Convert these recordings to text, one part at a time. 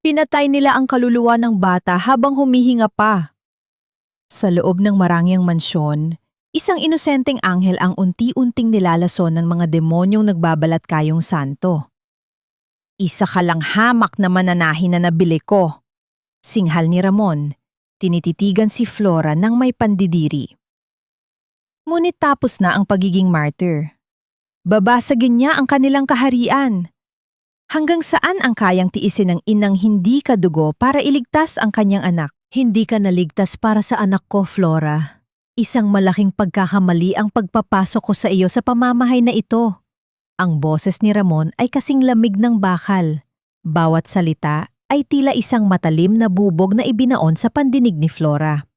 Pinatay nila ang kaluluwa ng bata habang humihinga pa. Sa loob ng marangyang mansyon, isang inosenteng anghel ang unti-unting nilalason ng mga demonyong nagbabalat kayong santo. Isa ka lang hamak na mananahin na nabili ko. Singhal ni Ramon, tinititigan si Flora ng may pandidiri. Ngunit tapos na ang pagiging martyr. Babasagin niya ang kanilang kaharian. Hanggang saan ang kayang tiisin ng inang hindi kadugo para iligtas ang kanyang anak? Hindi ka naligtas para sa anak ko, Flora. Isang malaking pagkakamali ang pagpapasok ko sa iyo sa pamamahay na ito. Ang boses ni Ramon ay kasing lamig ng bakal. Bawat salita ay tila isang matalim na bubog na ibinaon sa pandinig ni Flora.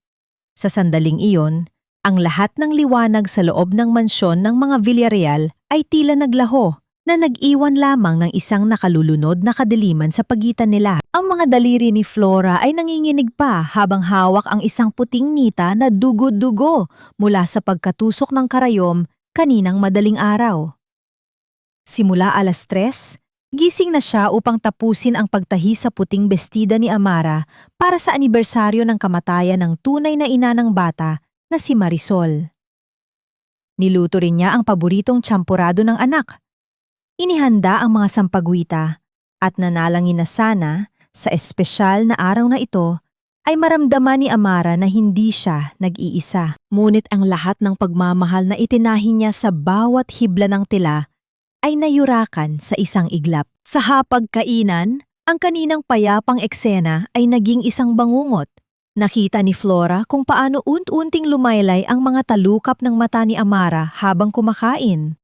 Sa sandaling iyon, ang lahat ng liwanag sa loob ng mansyon ng mga Villarreal ay tila naglaho na nag-iwan lamang ng isang nakalulunod na kadiliman sa pagitan nila. Ang mga daliri ni Flora ay nanginginig pa habang hawak ang isang puting nita na dugo-dugo mula sa pagkatusok ng karayom kaninang madaling araw. Simula 3:00, gising na siya upang tapusin ang pagtahi sa puting bestida ni Amara para sa anibersaryo ng kamatayan ng tunay na ina ng bata na si Marisol. Niluto rin niya ang paboritong tsampurado ng anak. Inihanda ang mga sampagwita at nanalangin na sana sa espesyal na araw na ito ay maramdaman ni Amara na hindi siya nag-iisa. Ngunit ang lahat ng pagmamahal na itinahi niya sa bawat hibla ng tila ay nayurakan sa isang iglap. Sa hapagkainan, ang kaninang payapang eksena ay naging isang bangungot. Nakita ni Flora kung paano unti-unting lumaylay ang mga talukap ng mata ni Amara habang kumakain.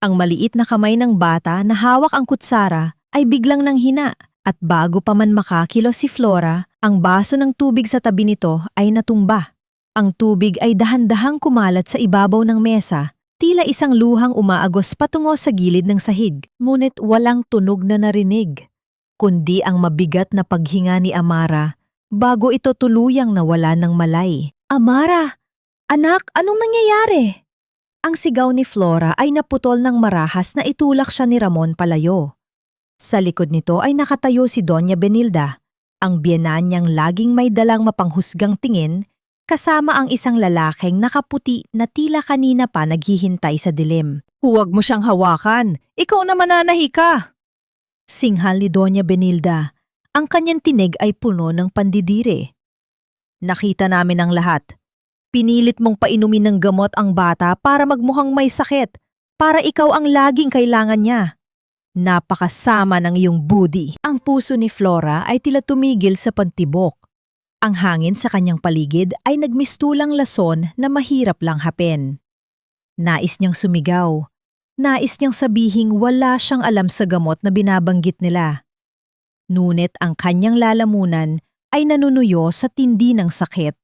Ang maliit na kamay ng bata na hawak ang kutsara ay biglang nanghina at bago pa man makakilos si Flora, ang baso ng tubig sa tabi nito ay natumba. Ang tubig ay dahan-dahang kumalat sa ibabaw ng mesa, tila isang luhang umaagos patungo sa gilid ng sahig. Ngunit walang tunog na narinig, kundi ang mabigat na paghinga ni Amara bago ito tuluyang nawala ng malay. Amara! Anak, anong nangyayari? Ang sigaw ni Flora ay naputol ng marahas na itulak siya ni Ramon palayo. Sa likod nito ay nakatayo si Doña Benilda, ang biyenan niyang laging may dalang mapanghusgang tingin, kasama ang isang lalaking nakaputi na tila kanina pa naghihintay sa dilim. Huwag mo siyang hawakan, ikaw na mananahi ka! Singhal ni Doña Benilda, ang kanyang tinig ay puno ng pandidiri. Nakita namin ang lahat. Pinilit mong painumin ng gamot ang bata para magmukhang may sakit, para ikaw ang laging kailangan niya. Napakasama ng iyong budi. Ang puso ni Flora ay tila tumigil sa pantibok. Ang hangin sa kanyang paligid ay nagmistulang lason na mahirap lang hapin. Nais niyang sumigaw. Nais niyang sabihing wala siyang alam sa gamot na binabanggit nila. Ngunit ang kanyang lalamunan ay nanunuyo sa tindi ng sakit.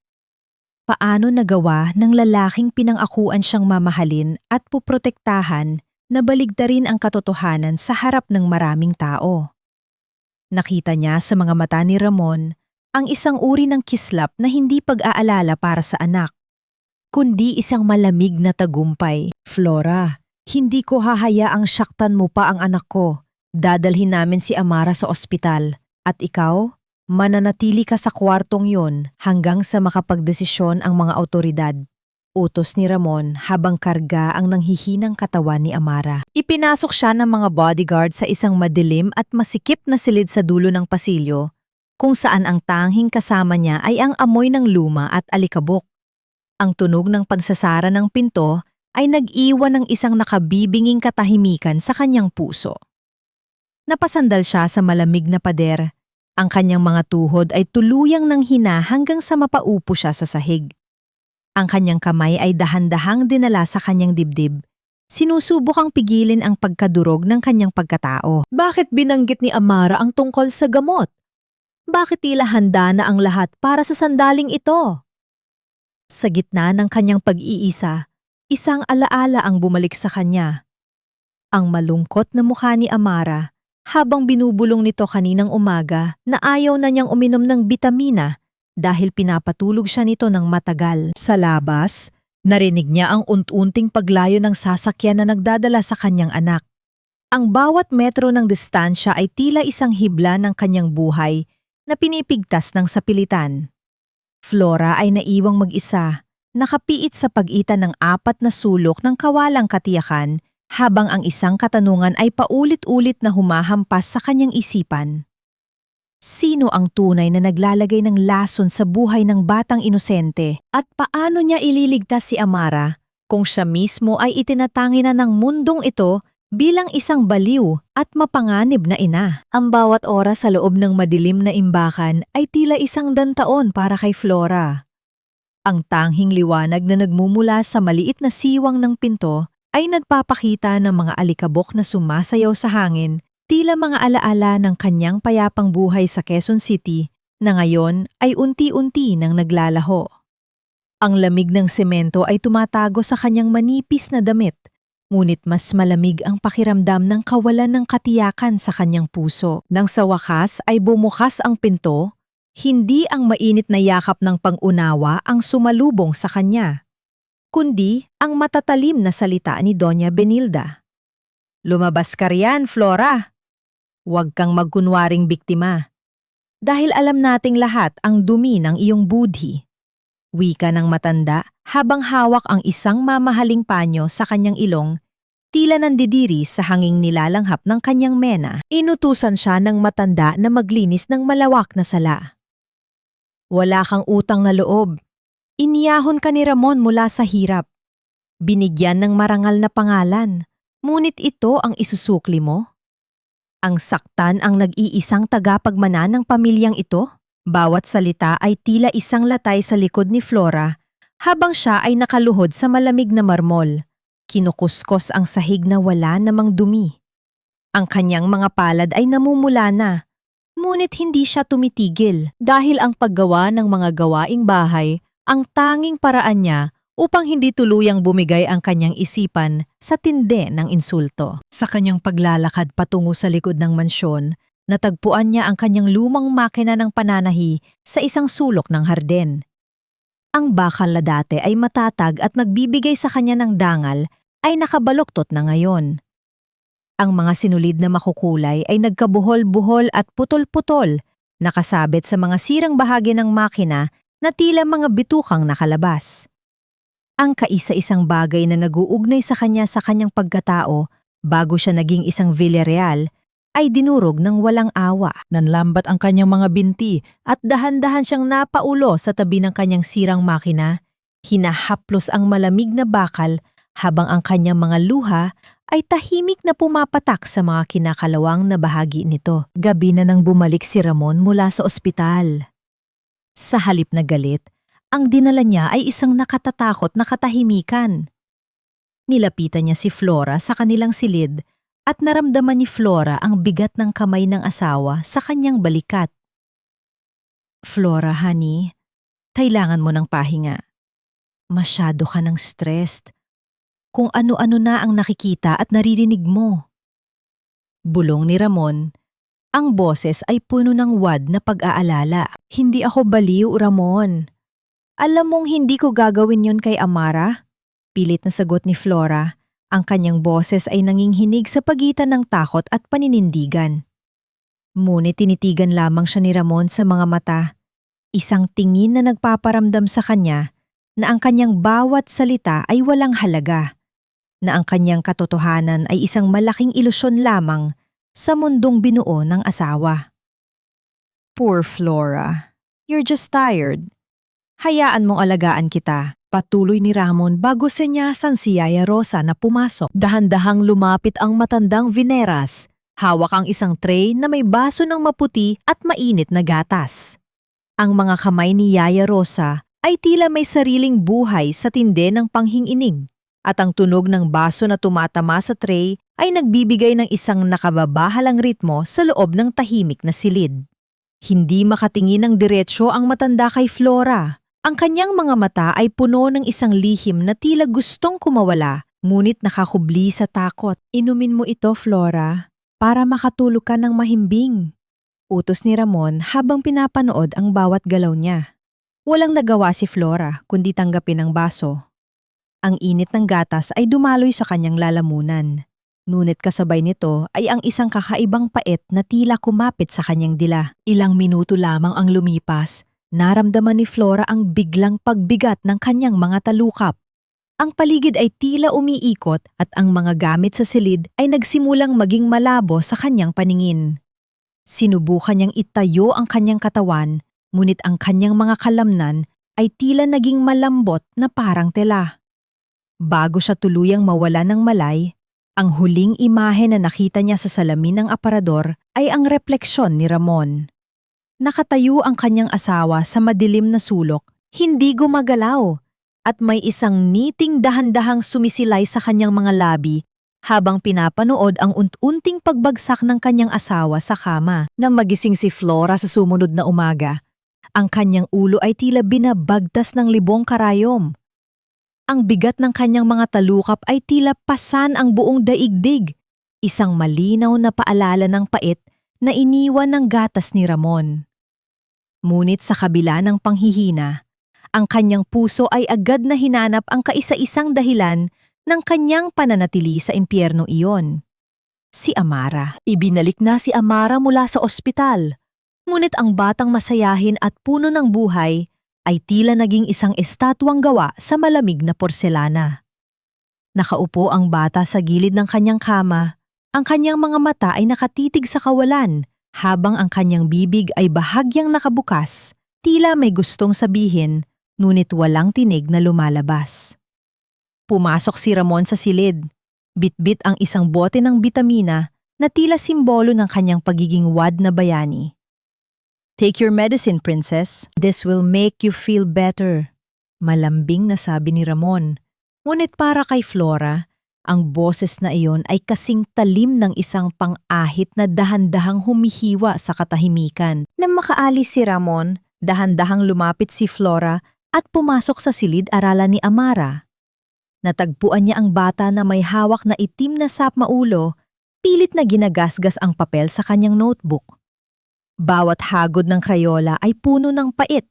Paano nagawa ng lalaking pinangakuan siyang mamahalin at puprotektahan na baligtarin ang katotohanan sa harap ng maraming tao? Nakita niya sa mga mata ni Ramon ang isang uri ng kislap na hindi pag-aalala para sa anak, kundi isang malamig na tagumpay. Flora, hindi ko hahayaang saktan mo pa ang anak ko. Dadalhin namin si Amara sa ospital. At ikaw? Mananatili ka sa kwartong yon hanggang sa makapagdesisyon ang mga awtoridad. Utos ni Ramon habang karga ang nanghihinang katawan ni Amara. Ipinasok siya ng mga bodyguard sa isang madilim at masikip na silid sa dulo ng pasilyo, kung saan ang tanging kasama niya ay ang amoy ng luma at alikabok. Ang tunog ng pagsasara ng pinto ay nag-iwan ng isang nakabibinging katahimikan sa kanyang puso. Napasandal siya sa malamig na pader. Ang kanyang mga tuhod ay tuluyang nanghina hanggang sa mapaupo siya sa sahig. Ang kanyang kamay ay dahan-dahang dinala sa kanyang dibdib. Sinusubukang pigilin ang pagkadurog ng kanyang pagkatao. Bakit binanggit ni Amara ang tungkol sa gamot? Bakit tila handa na ang lahat para sa sandaling ito? Sa gitna ng kanyang pag-iisa, isang alaala ang bumalik sa kanya. Ang malungkot na mukha ni Amara habang binubulong nito kaninang umaga na ayaw na niyang uminom ng bitamina dahil pinapatulog siya nito ng matagal. Sa labas, narinig niya ang unti-unting paglayo ng sasakyan na nagdadala sa kanyang anak. Ang bawat metro ng distansya ay tila isang hibla ng kanyang buhay na pinipigtas ng sapilitan. Flora ay naiwang mag-isa, nakapiit sa pagitan ng apat na sulok ng kawalang katiyakan habang ang isang katanungan ay paulit-ulit na humahampas sa kanyang isipan. Sino ang tunay na naglalagay ng lason sa buhay ng batang inosente at paano niya ililigtas si Amara kung siya mismo ay itinatangi na ng mundong ito bilang isang baliw at mapanganib na ina? Ang bawat oras sa loob ng madilim na imbakan ay tila isang dantaon para kay Flora. Ang tanghing liwanag na nagmumula sa maliit na siwang ng pinto ay nagpapakita ng mga alikabok na sumasayaw sa hangin, tila mga alaala ng kanyang payapang buhay sa Quezon City na ngayon ay unti-unti nang naglalaho. Ang lamig ng semento ay tumatago sa kanyang manipis na damit, ngunit mas malamig ang pakiramdam ng kawalan ng katiyakan sa kanyang puso. Nang sa wakas ay bumukas ang pinto, hindi ang mainit na yakap ng pang-unawa ang sumalubong sa kanya, kundi ang matatalim na salita ni Doña Benilda. "Lumabas ka riyan, Flora. Huwag kang magkunwaring biktima. Dahil alam nating lahat ang dumi ng iyong budhi." Wika ng matanda habang hawak ang isang mamahaling panyo sa kanyang ilong, tila nandidiri sa hanging nilalanghap ng kanyang mena. Inutusan siya ng matanda na maglinis ng malawak na sala. "Wala kang utang na loob. Iniyahon ka ni Ramon mula sa hirap. Binigyan ng marangal na pangalan, ngunit ito ang isusukli mo? Ang saktan ang nag-iisang tagapagmana ng pamilyang ito?" Bawat salita ay tila isang latay sa likod ni Flora habang siya ay nakaluhod sa malamig na marmol. Kinukuskos ang sahig na wala namang dumi. Ang kanyang mga palad ay namumula na, ngunit hindi siya tumitigil dahil ang paggawa ng mga gawaing bahay ang tanging paraan niya upang hindi tuluyang bumigay ang kanyang isipan sa tindi ng insulto. Sa kanyang paglalakad patungo sa likod ng mansyon, natagpuan niya ang kanyang lumang makina ng pananahi sa isang sulok ng harden. Ang bakal na dati ay matatag at nagbibigay sa kanya ng dangal ay nakabaluktot na ngayon. Ang mga sinulid na makukulay ay nagkabuhol-buhol at putol-putol, nakasabit sa mga sirang bahagi ng makina na tila mga bitukang nakalabas. Ang kaisa-isang bagay na naguugnay sa kanyang pagkatao bago siya naging isang Villarreal ay dinurog ng walang awa. Nanlambat ang kanyang mga binti at dahan-dahan siyang napaulo sa tabi ng kanyang sirang makina. Hinahaplos ang malamig na bakal habang ang kanyang mga luha ay tahimik na pumapatak sa mga kinakalawang na bahagi nito. Gabi na nang bumalik si Ramon mula sa ospital. Sa halip na galit, ang dinala niya ay isang nakatatakot na katahimikan. Nilapitan niya si Flora sa kanilang silid at naramdaman ni Flora ang bigat ng kamay ng asawa sa kanyang balikat. "Flora, honey, kailangan mo ng pahinga. Masyado ka ng stressed. Kung ano-ano na ang nakikita at naririnig mo." Bulong ni Ramon. Ang boses ay puno ng wad na pag-aalala. "Hindi ako baliw, Ramon. Alam mong hindi ko gagawin yon kay Amara?" Pilit na sagot ni Flora. Ang kanyang boses ay nanginghinig sa pagitan ng takot at paninindigan. Ngunit tinitigan lamang siya ni Ramon sa mga mata. Isang tingin na nagpaparamdam sa kanya na ang kanyang bawat salita ay walang halaga, na ang kanyang katotohanan ay isang malaking ilusyon lamang sa mundong binuo ng asawa. "Poor Flora, you're just tired. Hayaan mong alagaan kita." Patuloy ni Ramon bago senyasan si Yaya Rosa na pumasok. Dahan-dahang lumapit ang matandang Vineras. Hawak ang isang tray na may baso ng maputi at mainit na gatas. Ang mga kamay ni Yaya Rosa ay tila may sariling buhay sa tinde ng panghingining. At ang tunog ng baso na tumatama sa tray ay nagbibigay ng isang nakababahalang ritmo sa loob ng tahimik na silid. Hindi makatingin ng diretsyo ang matanda kay Flora. Ang kanyang mga mata ay puno ng isang lihim na tila gustong kumawala, ngunit nakakubli sa takot. "Inumin mo ito, Flora, para makatulog ka ng mahimbing." Utos ni Ramon habang pinapanood ang bawat galaw niya. Walang nagawa si Flora kundi tanggapin ang baso. Ang init ng gatas ay dumaloy sa kanyang lalamunan. Ngunit kasabay nito ay ang isang kakaibang pait na tila kumapit sa kanyang dila. Ilang minuto lamang ang lumipas, naramdaman ni Flora ang biglang pagbigat ng kanyang mga talukap. Ang paligid ay tila umiikot at ang mga gamit sa silid ay nagsimulang maging malabo sa kanyang paningin. Sinubukan niyang itayo ang kanyang katawan, ngunit ang kanyang mga kalamnan ay tila naging malambot na parang tela. Bago siya tuluyang mawala ng malay, ang huling imahe na nakita niya sa salamin ng aparador ay ang refleksyon ni Ramon. Nakatayo ang kanyang asawa sa madilim na sulok, hindi gumagalaw, at may isang ngiting dahan-dahang sumisilay sa kanyang mga labi habang pinapanood ang unting pagbagsak ng kanyang asawa sa kama. Nang magising si Flora sa sumunod na umaga, ang kanyang ulo ay tila binabagtas ng libong karayom. Ang bigat ng kanyang mga talukap ay tila pasan ang buong daigdig, isang malinaw na paalala ng pait na iniwan ng gatas ni Ramon. Ngunit sa kabila ng panghihina, ang kanyang puso ay agad na hinanap ang kaisa-isang dahilan ng kanyang pananatili sa impyerno iyon. Si Amara. Ibinalik na si Amara mula sa ospital. Ngunit ang batang masayahin at puno ng buhay ay tila naging isang estatwang gawa sa malamig na porselana. Nakaupo ang bata sa gilid ng kanyang kama, ang kanyang mga mata ay nakatitig sa kawalan, habang ang kanyang bibig ay bahagyang nakabukas, tila may gustong sabihin, ngunit walang tinig na lumalabas. Pumasok si Ramon sa silid, bitbit ang isang bote ng bitamina na tila simbolo ng kanyang pagiging wad na bayani. "Take your medicine, princess. This will make you feel better," malambing na sabi ni Ramon. Ngunit para kay Flora, ang boses na iyon ay kasing talim ng isang pang-ahit na dahan-dahang humihiwa sa katahimikan. Nang makaalis si Ramon, dahan-dahang lumapit si Flora at pumasok sa silid-aralan ni Amara. Natagpuan niya ang bata na may hawak na itim na sapmaulo, pilit na ginagasgas ang papel sa kanyang notebook. Bawat hagod ng krayola ay puno ng pait,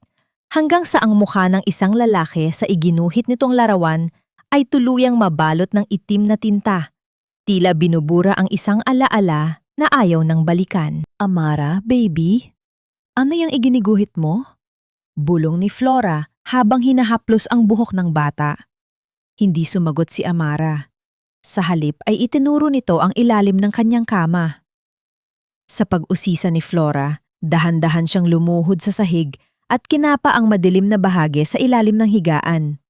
hanggang sa ang mukha ng isang lalaki sa iginuhit nitong larawan ay tuluyang mabalot ng itim na tinta. Tila binubura ang isang alaala na ayaw ng balikan. "Amara, baby? Ano yung iginiguhit mo?" Bulong ni Flora habang hinahaplos ang buhok ng bata. Hindi sumagot si Amara. Sa halip ay itinuro nito ang ilalim ng kanyang kama. Sa pag-usisa ni Flora, dahan-dahan siyang lumuhod sa sahig at kinapa ang madilim na bahagi sa ilalim ng higaan.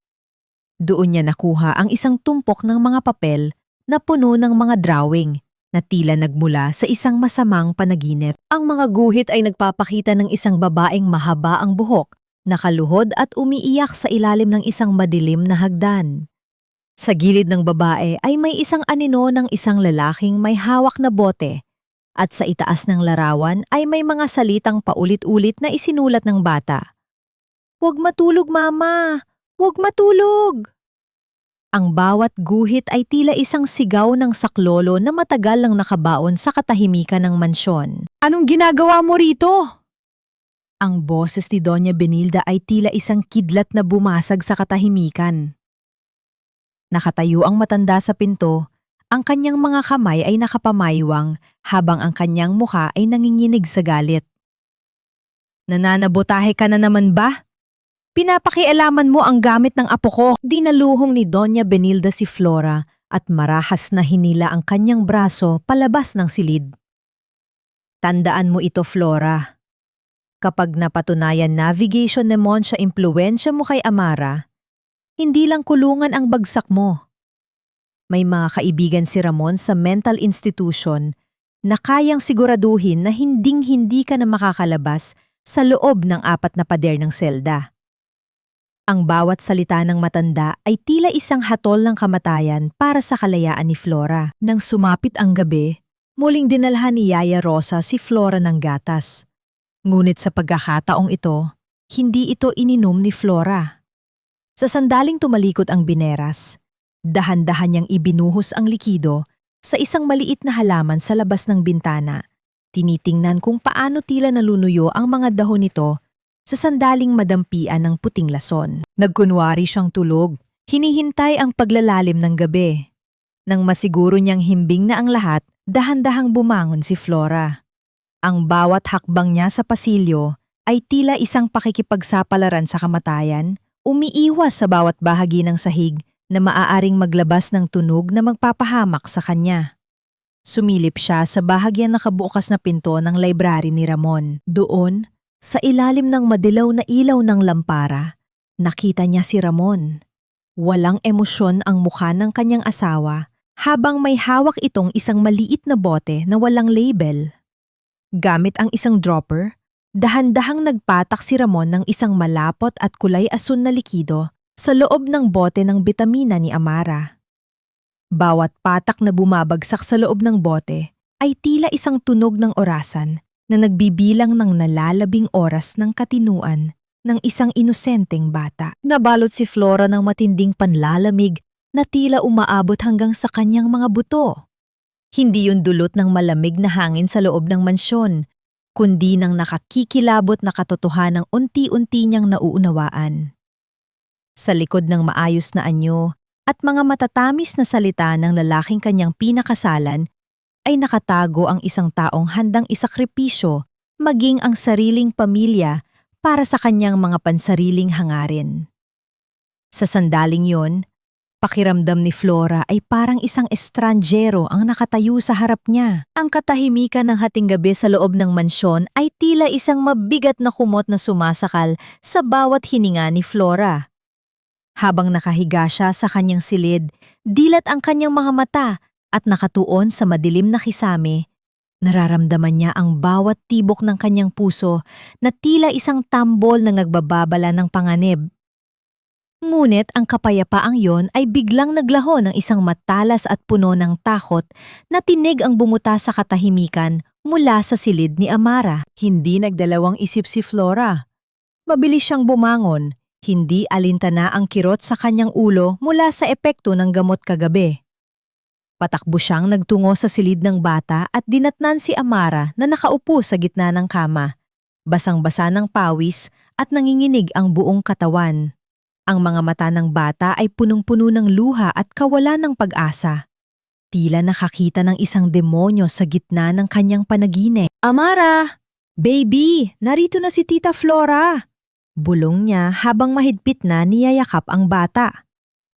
Doon niya nakuha ang isang tumpok ng mga papel na puno ng mga drawing na tila nagmula sa isang masamang panaginip. Ang mga guhit ay nagpapakita ng isang babaeng mahaba ang buhok, nakaluhod at umiiyak sa ilalim ng isang madilim na hagdan. Sa gilid ng babae ay may isang anino ng isang lalaking may hawak na bote, at sa itaas ng larawan ay may mga salitang paulit-ulit na isinulat ng bata. "Huwag matulog, Mama! Huwag matulog!" Ang bawat guhit ay tila isang sigaw ng saklolo na matagal lang nakabaon sa katahimikan ng mansyon. "Anong ginagawa mo rito?" Ang boses ni Doña Benilda ay tila isang kidlat na bumasag sa katahimikan. Nakatayo ang matanda sa pinto, ang kanyang mga kamay ay nakapamaywang habang ang kanyang mukha ay nanginginig sa galit. "Nananabotahe ka na naman ba? Pinapakialaman mo ang gamit ng apo ko." Dinaluhong ni Doña Benilda si Flora at marahas na hinila ang kanyang braso palabas ng silid. "Tandaan mo ito, Flora. Kapag napatunayan navigation nemon sa impluwensya mo kay Amara, hindi lang kulungan ang bagsak mo. May mga kaibigan si Ramon sa mental institution na kayang siguraduhin na hinding-hindi ka na makakalabas sa loob ng 4 na pader ng selda." Ang bawat salita ng matanda ay tila isang hatol ng kamatayan para sa kalayaan ni Flora. Nang sumapit ang gabi, muling dinalhan ni Yaya Rosa si Flora ng gatas. Ngunit sa pagkakataong ito, hindi ito ininom ni Flora. Sa sandaling tumalikod ang bineras, dahan-dahan niyang ibinuhos ang likido sa isang maliit na halaman sa labas ng bintana. Tinitingnan kung paano tila nalunuyo ang mga dahon nito sa sandaling madampian ng puting lason. Nagkunwari siyang tulog, hinihintay ang paglalalim ng gabi. Nang masiguro niyang himbing na ang lahat, dahan-dahang bumangon si Flora. Ang bawat hakbang niya sa pasilyo ay tila isang pakikipagsapalaran sa kamatayan, umiiwas sa bawat bahagi ng sahig na maaaring maglabas ng tunog na magpapahamak sa kanya. Sumilip siya sa bahagyang nakabukas na pinto ng library ni Ramon. Doon, sa ilalim ng madilaw na ilaw ng lampara, nakita niya si Ramon. Walang emosyon ang mukha ng kanyang asawa habang may hawak itong isang maliit na bote na walang label. Gamit ang isang dropper, dahan-dahang nagpatak si Ramon ng isang malapot at kulay asul na likido sa loob ng bote ng bitamina ni Amara. Bawat patak na bumabagsak sa loob ng bote ay tila isang tunog ng orasan na nagbibilang ng nalalabing oras ng katinuan ng isang inosenteng bata. Nabalot si Flora ng matinding panlalamig na tila umaabot hanggang sa kanyang mga buto. Hindi yun dulot ng malamig na hangin sa loob ng mansyon, kundi ng nakakikilabot na katotohanang unti-unti niyang nauunawaan. Sa likod ng maayos na anyo at mga matatamis na salita ng lalaking kanyang pinakasalan, ay nakatago ang isang taong handang isakripisyo maging ang sariling pamilya para sa kanyang mga pansariling hangarin. Sa sandaling yon, pakiramdam ni Flora ay parang isang estranjero ang nakatayo sa harap niya. Ang katahimikan ng hating gabi sa loob ng mansyon ay tila isang mabigat na kumot na sumasakal sa bawat hininga ni Flora. Habang nakahiga siya sa kanyang silid, dilat ang kanyang mga mata at nakatuon sa madilim na kisame, nararamdaman niya ang bawat tibok ng kanyang puso na tila isang tambol na nagbababala ng panganib. Ngunit ang kapayapaang yon ay biglang naglaho ng isang matalas at puno ng takot na tinig ang bumuta sa katahimikan mula sa silid ni Amara. Hindi nagdalawang isip si Flora. Mabilis siyang bumangon, hindi alintana ang kirot sa kanyang ulo mula sa epekto ng gamot kagabi. Patakbo siyang nagtungo sa silid ng bata at dinatnan si Amara na nakaupo sa gitna ng kama. Basang-basa ng pawis at nanginginig ang buong katawan. Ang mga mata ng bata ay punong-puno ng luha at kawalan ng pag-asa. Tila nakakita ng isang demonyo sa gitna ng kanyang panaginip. Amara! Baby! Narito na si Tita Flora! Bulong niya habang mahigpit na niyayakap ang bata.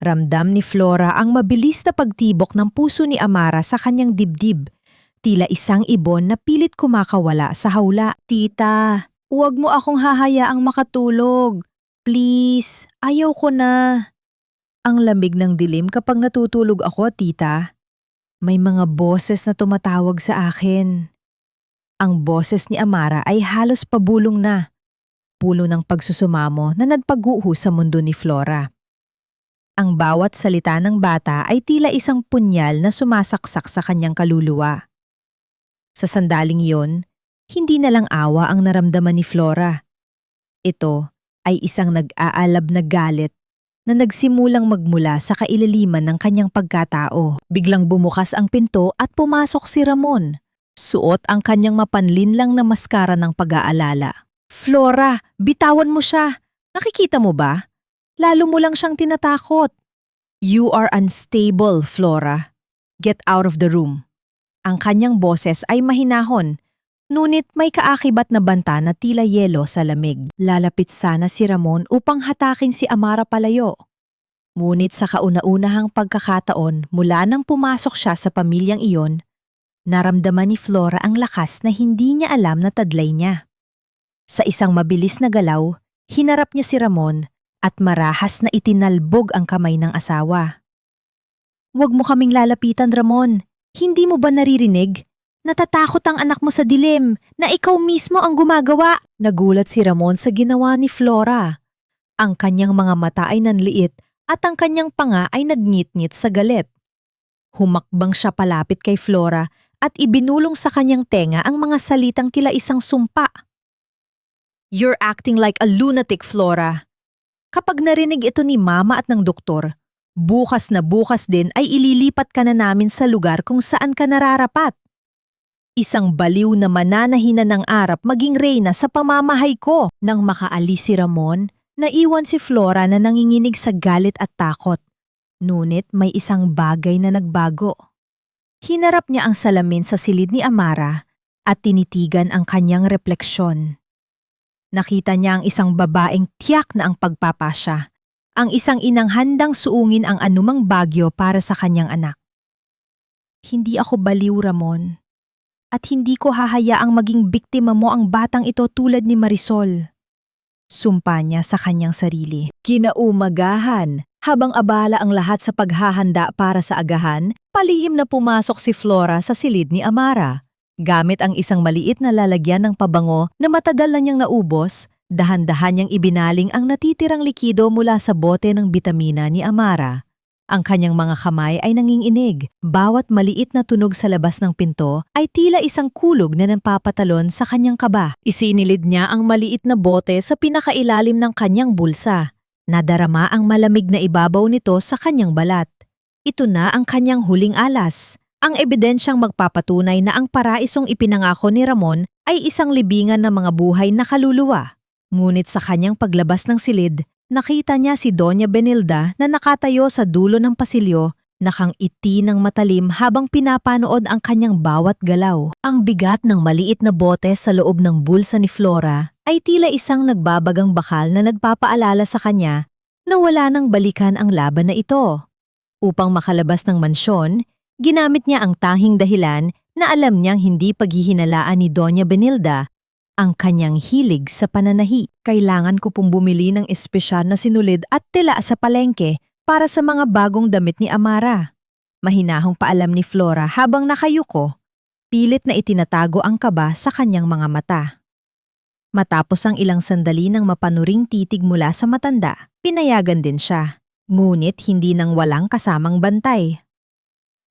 Ramdam ni Flora ang mabilis na pagtibok ng puso ni Amara sa kanyang dibdib. Tila isang ibon na pilit kumakawala sa hawla. Tita, huwag mo akong hahayaang makatulog. Please, ayaw ko na. Ang lamig ng dilim kapag natutulog ako, tita. May mga boses na tumatawag sa akin. Ang boses ni Amara ay halos pabulong na. Puno ng pagsusumamo na nagpaguho sa mundo ni Flora. Ang bawat salita ng bata ay tila isang punyal na sumasaksak sa kanyang kaluluwa. Sa sandaling yon, hindi na lang awa ang naramdaman ni Flora. Ito ay isang nag-aalab na galit na nagsimulang magmula sa kailaliman ng kanyang pagkatao. Biglang bumukas ang pinto at pumasok si Ramon. Suot ang kanyang mapanlinlang na maskara ng pag-aalala. Flora, bitawan mo siya. Nakikita mo ba? Lalo mo lang siyang tinatakot. You are unstable, Flora. Get out of the room. Ang kanyang boses ay mahinahon. Ngunit may kaakibat na banta na tila yelo sa lamig. Lalapit sana si Ramon upang hatakin si Amara palayo. Ngunit sa kauna-unahang pagkakataon mula nang pumasok siya sa pamilyang iyon, naramdaman ni Flora ang lakas na hindi niya alam na tadlay niya. Sa isang mabilis na galaw, hinarap niya si Ramon at marahas na itinalbog ang kamay ng asawa. Huwag mo kaming lalapitan, Ramon. Hindi mo ba naririnig? Natatakot ang anak mo sa dilim na ikaw mismo ang gumagawa. Nagulat si Ramon sa ginawa ni Flora. Ang kanyang mga mata ay nanliit at ang kanyang panga ay nagngit-ngit sa galit. Humakbang siya palapit kay Flora at ibinulong sa kanyang tenga ang mga salitang tila isang sumpa. You're acting like a lunatic, Flora. Kapag narinig ito ni Mama at ng doktor, bukas na bukas din ay ililipat ka na namin sa lugar kung saan ka nararapat. Isang baliw na mananahina ng arap maging reyna sa pamamahay ko. Nang makaalis si Ramon, naiwan si Flora na nanginginig sa galit at takot. Ngunit may isang bagay na nagbago. Hinarap niya ang salamin sa silid ni Amara at tinitigan ang kanyang refleksyon. Nakita niya ang isang babaeng tiyak na ang pagpapasya, ang isang inang handang suungin ang anumang bagyo para sa kanyang anak. Hindi ako baliw, Ramon. At hindi ko hahayaang maging biktima mo ang batang ito tulad ni Marisol. Sumpa niya sa kanyang sarili. Kinaumagahan, habang abala ang lahat sa paghahanda para sa agahan, palihim na pumasok si Flora sa silid ni Amara. Gamit ang isang maliit na lalagyan ng pabango na matagal na niyang naubos, dahan-dahan niyang ibinaling ang natitirang likido mula sa bote ng bitamina ni Amara. Ang kanyang mga kamay ay nanginginig. Bawat maliit na tunog sa labas ng pinto ay tila isang kulog na napapatalon sa kanyang kaba. Isinilid niya ang maliit na bote sa pinakailalim ng kanyang bulsa. Nadarama ang malamig na ibabaw nito sa kanyang balat. Ito na ang kanyang huling alas. Ang ebidensyang magpapatunay na ang paraisong ipinangako ni Ramon ay isang libingan ng mga buhay na kaluluwa. Ngunit sa kanyang paglabas ng silid, nakita niya si Doña Benilda na nakatayo sa dulo ng pasilyo, nakangiti ng matalim habang pinapanood ang kanyang bawat galaw. Ang bigat ng maliit na bote sa loob ng bulsa ni Flora ay tila isang nagbabagang bakal na nagpapaalala sa kanya na wala nang balikan ang laban na ito. Upang makalabas ng mansyon, ginamit niya ang tanging dahilan na alam niyang hindi paghihinalaan ni Doña Benilda, ang kanyang hilig sa pananahi. Kailangan ko pong bumili ng espesyal na sinulid at tela sa palengke para sa mga bagong damit ni Amara. Mahinahong paalam ni Flora habang nakayuko. Pilit na itinatago ang kaba sa kanyang mga mata. Matapos ang ilang sandali ng mapanuring titig mula sa matanda, pinayagan din siya. Ngunit hindi nang walang kasamang bantay.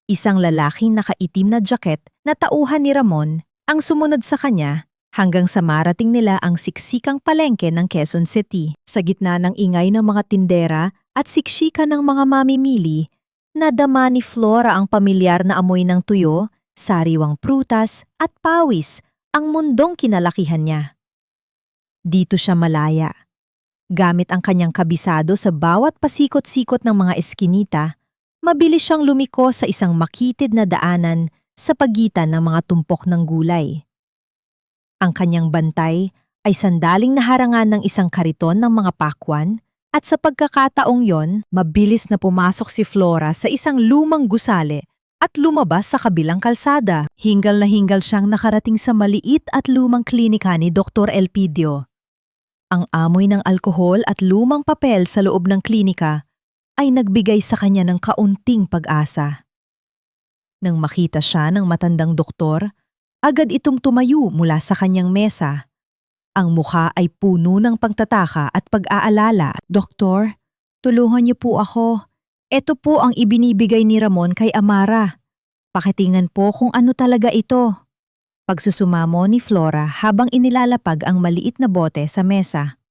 Isang lalaking nakaitim na jacket na tauhan ni Ramon ang sumunod sa kanya hanggang sa marating nila ang siksikang palengke ng Quezon City. Sa gitna ng ingay ng mga tindera at siksika ng mga mamimili, nadama ni Flora ang pamilyar na amoy ng tuyo, sariwang prutas at pawis, ang mundong kinalakihan niya. Dito siya malaya. Gamit ang kanyang kabisado sa bawat pasikot-sikot ng mga eskinita, mabilis siyang lumiko sa isang makitid na daanan sa pagitan ng mga tumpok ng gulay. Ang kanyang bantay ay sandaling naharangan ng isang kariton ng mga pakwan at sa pagkakataong yon, mabilis na pumasok si Flora sa isang lumang gusali at lumabas sa kabilang kalsada. Hingal na hingal siyang nakarating sa maliit at lumang klinika ni Dr. Elpidio. Ang amoy ng alkohol at lumang papel sa loob ng klinika ay nagbigay sa kanya ng kaunting pag-asa. Nang makita siya ng matandang doktor, agad itong tumayo mula sa kanyang mesa. Ang mukha ay puno ng pagtataka at pag-aalala. Doktor, tulungan niyo po ako. Ito po ang ibinibigay ni Ramon kay Amara. Pakitingnan po kung ano talaga ito. Pagsusumamo ni Flora habang inilalapag ang maliit na bote sa mesa.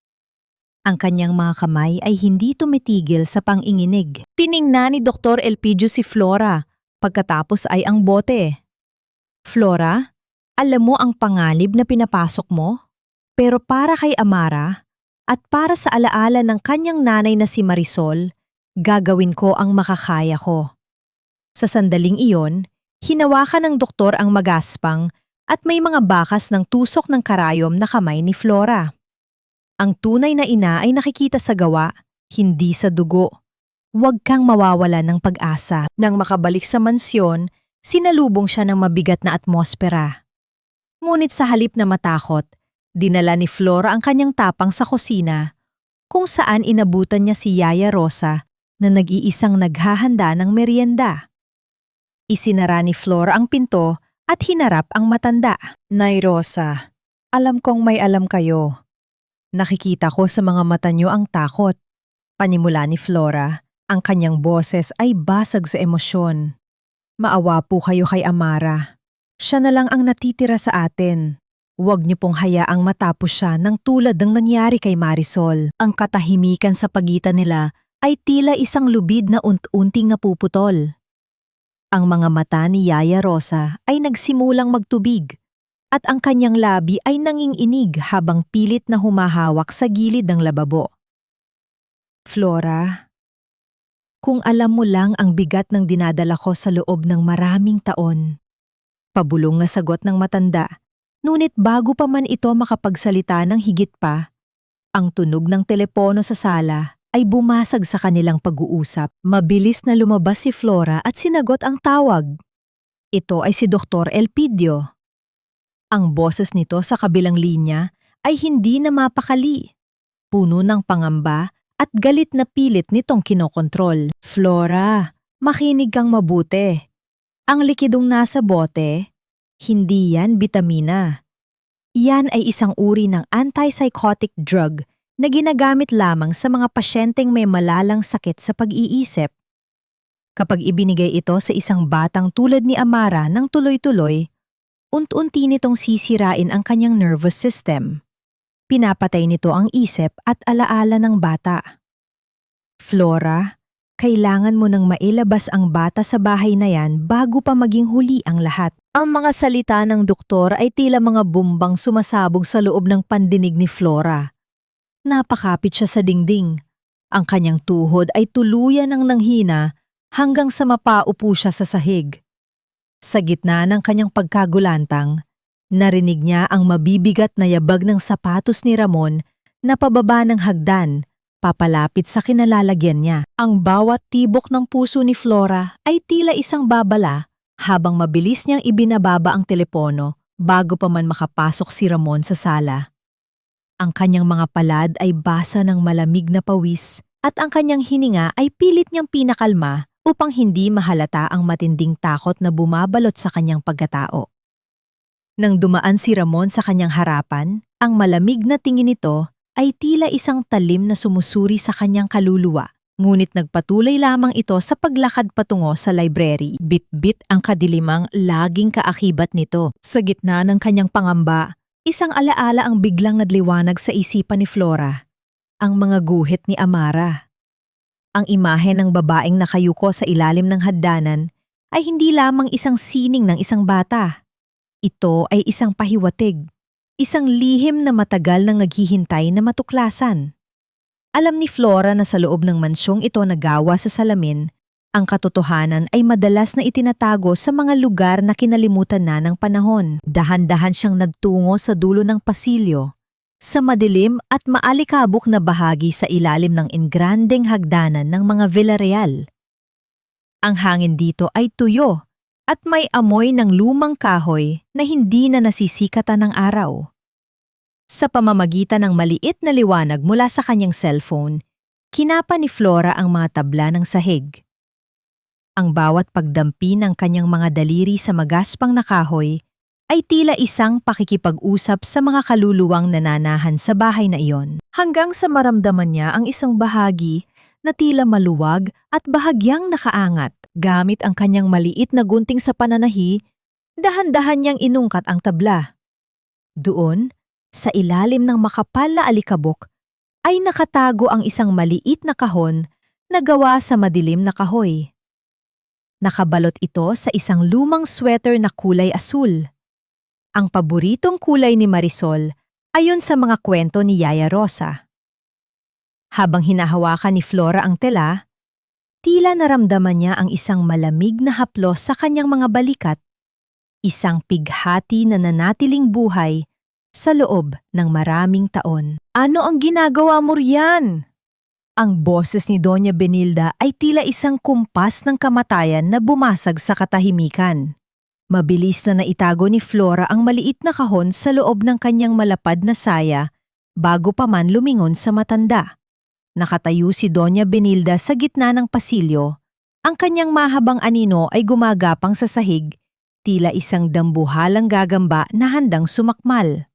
Ang kanyang mga kamay ay hindi tumitigil sa panginginig. Tiningnan ni Dr. Elpidio si Flora, pagkatapos ay ang bote. Flora, alam mo ang panganib na pinapasok mo? Pero para kay Amara at para sa alaala ng kanyang nanay na si Marisol, gagawin ko ang makakaya ko. Sa sandaling iyon, hinawakan ng doktor ang magaspang at may mga bakas ng tusok ng karayom na kamay ni Flora. Ang tunay na ina ay nakikita sa gawa, hindi sa dugo. Huwag kang mawawala ng pag-asa. Nang makabalik sa mansyon, sinalubong siya ng mabigat na atmosfera. Ngunit sa halip na matakot, dinala ni Flora ang kanyang tapang sa kusina, kung saan inabutan niya si Yaya Rosa na nag-iisang naghahanda ng merienda. Isinara ni Flora ang pinto at hinarap ang matanda. Nay Rosa, alam kong may alam kayo. Nakikita ko sa mga mata niyo ang takot. Panimula ni Flora, ang kanyang boses ay basag sa emosyon. Maawa po kayo kay Amara. Siya na lang ang natitira sa atin. Huwag niyo pong hayaang matapos siya ng tulad ng nangyari kay Marisol. Ang katahimikan sa pagitan nila ay tila isang lubid na unti-unting napuputol. Ang mga mata ni Yaya Rosa ay nagsimulang magtubig at ang kanyang labi ay nanginginig habang pilit na humahawak sa gilid ng lababo. Flora, Kung alam mo lang ang bigat ng dinadala ko sa loob ng maraming taon. Pabulong na sagot ng matanda. Ngunit bago pa man ito makapagsalita ng higit pa, ang tunog ng telepono sa sala ay bumasag sa kanilang pag-uusap. Mabilis na lumabas si Flora at sinagot ang tawag. Ito ay si Dr. Elpidio. Ang boses nito sa kabilang linya ay hindi na mapakali. Puno ng pangamba at galit na pilit nitong kinokontrol. Flora, makinig kang mabuti. Ang likidong nasa bote, hindi yan bitamina. Yan ay isang uri ng antipsychotic drug na ginagamit lamang sa mga pasyenteng may malalang sakit sa pag-iisip. Kapag ibinigay ito sa isang batang tulad ni Amara ng tuloy-tuloy, unti-unti nitong sisirain ang kanyang nervous system. Pinapatay nito ang isip at alaala ng bata. Flora, kailangan mo nang mailabas ang bata sa bahay na yan bago pa maging huli ang lahat. Ang mga salita ng doktor ay tila mga bumbang sumasabog sa loob ng pandinig ni Flora. Napakapit siya sa dingding. Ang kanyang tuhod ay tuluyan ng nanghina hanggang sa mapaupo siya sa sahig. Sa gitna ng kanyang pagkagulantang, narinig niya ang mabibigat na yabag ng sapatos ni Ramon na pababa ng hagdan, papalapit sa kinalalagyan niya. Ang bawat tibok ng puso ni Flora ay tila isang babala habang mabilis niyang ibinababa ang telepono bago pa man makapasok si Ramon sa sala. Ang kanyang mga palad ay basa ng malamig na pawis at ang kanyang hininga ay pilit niyang pinakalma upang hindi mahalata ang matinding takot na bumabalot sa kanyang pagkatao. Nang dumaan si Ramon sa kanyang harapan, ang malamig na tingin nito ay tila isang talim na sumusuri sa kanyang kaluluwa, ngunit nagpatuloy lamang ito sa paglakad patungo sa library. Bit-bit ang kadilimang laging kaakibat nito. Sa gitna ng kanyang pangamba, isang alaala ang biglang nadliwanag sa isipan ni Flora. Ang mga guhit ni Amara. Ang imahe ng babaeng nakayuko sa ilalim ng hagdanan ay hindi lamang isang sining ng isang bata. Ito ay isang pahiwatig, isang lihim na matagal nang naghihintay na matuklasan. Alam ni Flora na sa loob ng mansyong ito na gawa sa salamin, ang katotohanan ay madalas na itinatago sa mga lugar na kinalimutan na ng panahon. Dahan-dahan siyang nagtungo sa dulo ng pasilyo, sa madilim at maalikabok na bahagi sa ilalim ng engrandeng hagdanan ng mga Villarreal. Ang hangin dito ay tuyo at may amoy ng lumang kahoy na hindi na nasisikatan ng araw. Sa pamamagitan ng maliit na liwanag mula sa kanyang cellphone, kinapa ni Flora ang mga tabla ng sahig. Ang bawat pagdampi ng kanyang mga daliri sa magaspang na kahoy ay tila isang pakikipag-usap sa mga kaluluwang nananahan sa bahay na iyon. Hanggang sa maramdaman niya ang isang bahagi na tila maluwag at bahagyang nakaangat. Gamit ang kanyang maliit na gunting sa pananahi, dahan-dahan niyang inungkat ang tabla. Doon, sa ilalim ng makapal na alikabok, ay nakatago ang isang maliit na kahon na gawa sa madilim na kahoy. Nakabalot ito sa isang lumang sweater na kulay asul. Ang paboritong kulay ni Marisol ayon sa mga kwento ni Yaya Rosa. Habang hinahawakan ni Flora ang tela, tila naramdaman niya ang isang malamig na haplos sa kanyang mga balikat, isang pighati na nanatiling buhay sa loob ng maraming taon. Ano ang ginagawa mo riyan? Ang boses ni Doña Benilda ay tila isang kumpas ng kamatayan na bumasag sa katahimikan. Mabilis na naitago ni Flora ang maliit na kahon sa loob ng kanyang malapad na saya bago pa man lumingon sa matanda. Nakatayo si Doña Benilda sa gitna ng pasilyo. Ang kanyang mahabang anino ay gumagapang sa sahig, tila isang dambuhalang gagamba na handang sumakmal.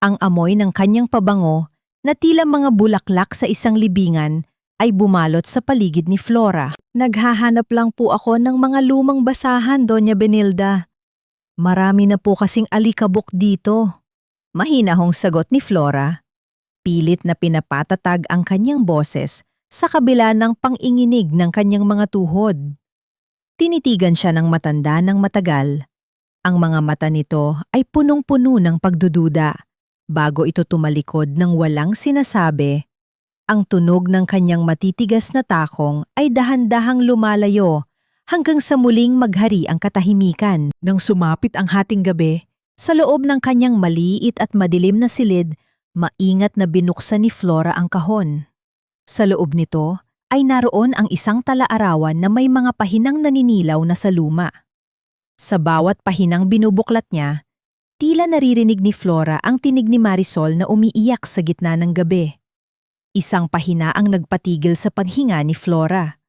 Ang amoy ng kanyang pabango na tila mga bulaklak sa isang libingan ay bumalot sa paligid ni Flora. Naghahanap lang po ako ng mga lumang basahan, Doña Benilda. Marami na po kasing alikabok dito. Mahinahong sagot ni Flora. Pilit na pinapatatag ang kanyang boses sa kabila ng panginginig ng kanyang mga tuhod. Tinitigan siya ng matanda ng matagal. Ang mga mata nito ay punong-puno ng pagdududa bago ito tumalikod ng walang sinasabi Ang tunog ng kanyang matitigas na takong ay dahan-dahang lumalayo hanggang sa muling maghari ang katahimikan. Nang sumapit ang hating gabi, sa loob ng kanyang maliit at madilim na silid, maingat na binuksan ni Flora ang kahon. Sa loob nito ay naroon ang isang talaarawan na may mga pahinang naninilaw na sa luma. Sa bawat pahinang binubuklat niya, tila naririnig ni Flora ang tinig ni Marisol na umiiyak sa gitna ng gabi. Isang pahina ang nagpatigil sa paghinga ni Flora.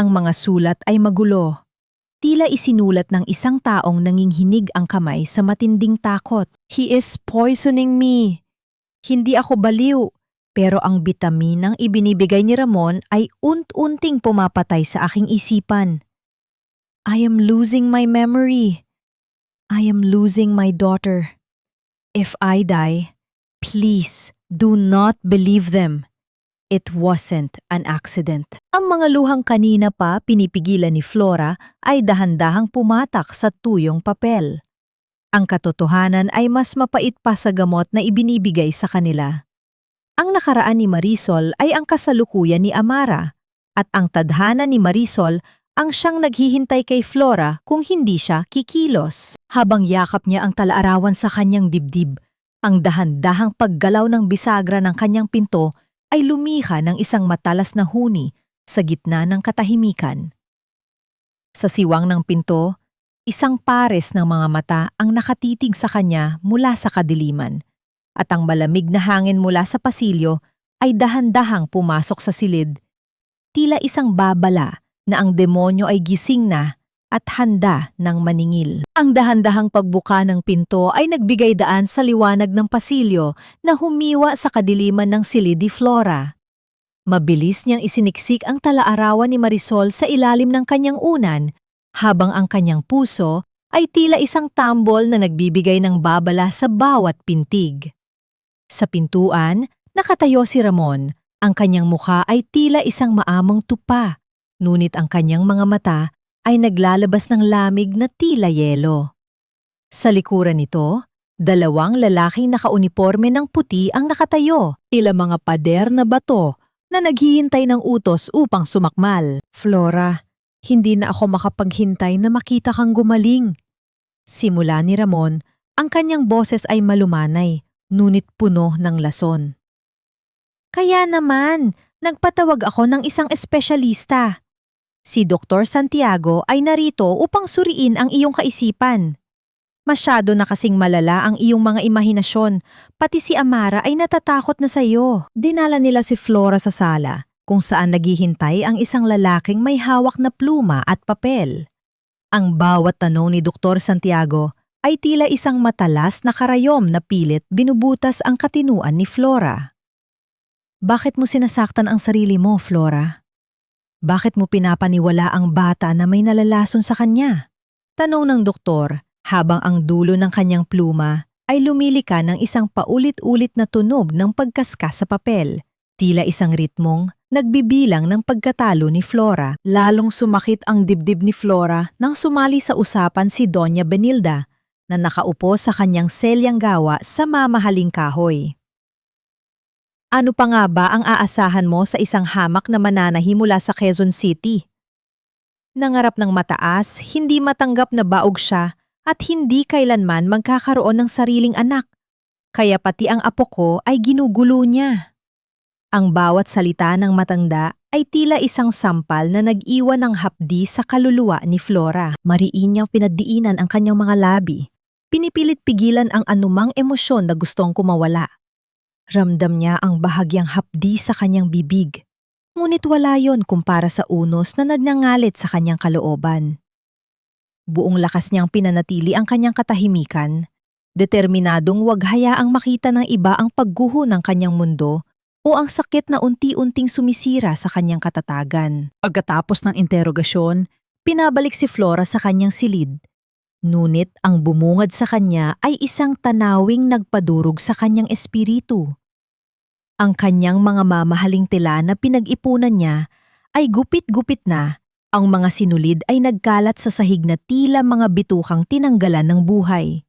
Ang mga sulat ay magulo. Tila isinulat ng isang taong nanginghinig ang kamay sa matinding takot. He is poisoning me. Hindi ako baliw, pero ang bitaminang ibinibigay ni Ramon ay unt-unting pumapatay sa aking isipan. I am losing my memory. I am losing my daughter. If I die, please do not believe them. It wasn't an accident. Ang mga luhang kanina pa pinipigilan ni Flora ay dahan-dahang pumatak sa tuyong papel. Ang katotohanan ay mas mapait pa sa gamot na ibinibigay sa kanila. Ang nakaraan ni Marisol ay ang kasalukuyan ni Amara, at ang tadhana ni Marisol ang siyang naghihintay kay Flora kung hindi siya kikilos. Habang yakap niya ang talaarawan sa kanyang dibdib, ang dahan-dahang paggalaw ng bisagra ng kanyang pinto ay lumiha ng isang matalas na huni sa gitna ng katahimikan. Sa siwang ng pinto, isang pares ng mga mata ang nakatitig sa kanya mula sa kadiliman, at ang malamig na hangin mula sa pasilyo ay dahan-dahang pumasok sa silid. Tila isang babala na ang demonyo ay gising na at handa ng maningil. Ang dahan-dahang pagbuka ng pinto ay nagbigay daan sa liwanag ng pasilyo na humiwa sa kadiliman ng silid ni Flora. Mabilis niyang isiniksik ang talaarawan ni Marisol sa ilalim ng kanyang unan, habang ang kanyang puso ay tila isang tambol na nagbibigay ng babala sa bawat pintig. Sa pintuan, nakatayo si Ramon. Ang kanyang mukha ay tila isang maamong tupa, ngunit ang kanyang mga mata ay naglalabas ng lamig na tila yelo. Sa likuran nito, dalawang lalaking nakauniporme ng puti ang nakatayo, tila mga pader na bato na naghihintay ng utos upang sumakmal. Flora, hindi na ako makapaghintay na makita kang gumaling. Simula ni Ramon, ang kanyang boses ay malumanay, ngunit puno ng lason. Kaya naman, nagpatawag ako ng isang espesyalista. Si Dr. Santiago ay narito upang suriin ang iyong kaisipan. Masyado na kasing malala ang iyong mga imahinasyon, pati si Amara ay natatakot na sa iyo. Dinala nila si Flora sa sala, kung saan naghihintay ang isang lalaking may hawak na pluma at papel. Ang bawat tanong ni Dr. Santiago ay tila isang matalas na karayom na pilit binubutas ang katinuan ni Flora. Bakit mo sinasaktan ang sarili mo, Flora? Bakit mo pinapaniwala ang bata na may nalalason sa kanya? Tanong ng doktor habang ang dulo ng kanyang pluma ay lumilika ng isang paulit-ulit na tunog ng pagkaskas sa papel, tila isang ritmong nagbibilang ng pagkatalo ni Flora. Lalong sumakit ang dibdib ni Flora nang sumali sa usapan si Doña Benilda na nakaupo sa kanyang selyang gawa sa mamahaling kahoy. Ano pa nga ba ang aasahan mo sa isang hamak na mananahi mula sa Quezon City? Nangarap ng mataas, hindi matanggap na baog siya at hindi kailanman magkakaroon ng sariling anak, kaya pati ang apo ko ay ginugulo niya. Ang bawat salita ng matanda ay tila isang sampal na nag-iwan ng hapdi sa kaluluwa ni Flora. Mariin niyang pinagdiinan ang kanyang mga labi. Pinipilit pigilan ang anumang emosyon na gustong kumawala. Ramdam niya ang bahagyang hapdi sa kanyang bibig, ngunit wala yon kumpara sa unos na nagngangalit sa kanyang kalooban. Buong lakas niyang pinanatili ang kanyang katahimikan, determinadong wag hayaang makita ng iba ang pagguho ng kanyang mundo o ang sakit na unti-unting sumisira sa kanyang katatagan. Pagkatapos ng interogasyon, pinabalik si Flora sa kanyang silid. Ngunit ang bumungad sa kanya ay isang tanawing nagpadurog sa kanyang espiritu. Ang kanyang mga mamahaling tela na pinag-ipunan niya ay gupit-gupit na, ang mga sinulid ay nagkalat sa sahig na tila mga bitukang tinanggalan ng buhay.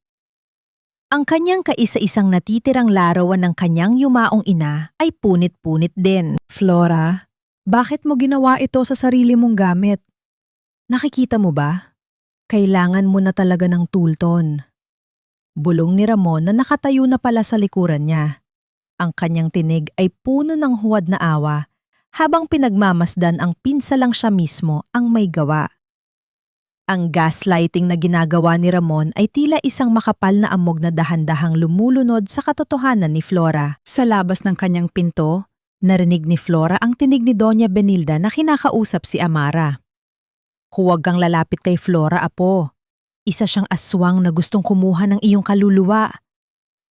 Ang kanyang kaisa-isang natitirang larawan ng kanyang yumaong ina ay punit-punit din. Flora, bakit mo ginawa ito sa sarili mong gamit? Nakikita mo ba? Kailangan mo na talaga ng tulton. Bulong ni Ramon na nakatayo na pala sa likuran niya. Ang kanyang tinig ay puno ng huwad na awa habang pinagmamasdan ang pinsalang siya mismo ang may gawa. Ang gaslighting na ginagawa ni Ramon ay tila isang makapal na amog na dahan-dahang lumulunod sa katotohanan ni Flora. Sa labas ng kanyang pinto, narinig ni Flora ang tinig ni Doña Benilda na kinakausap si Amara. Huwag kang lalapit kay Flora, apo. Isa siyang aswang na gustong kumuha ng iyong kaluluwa.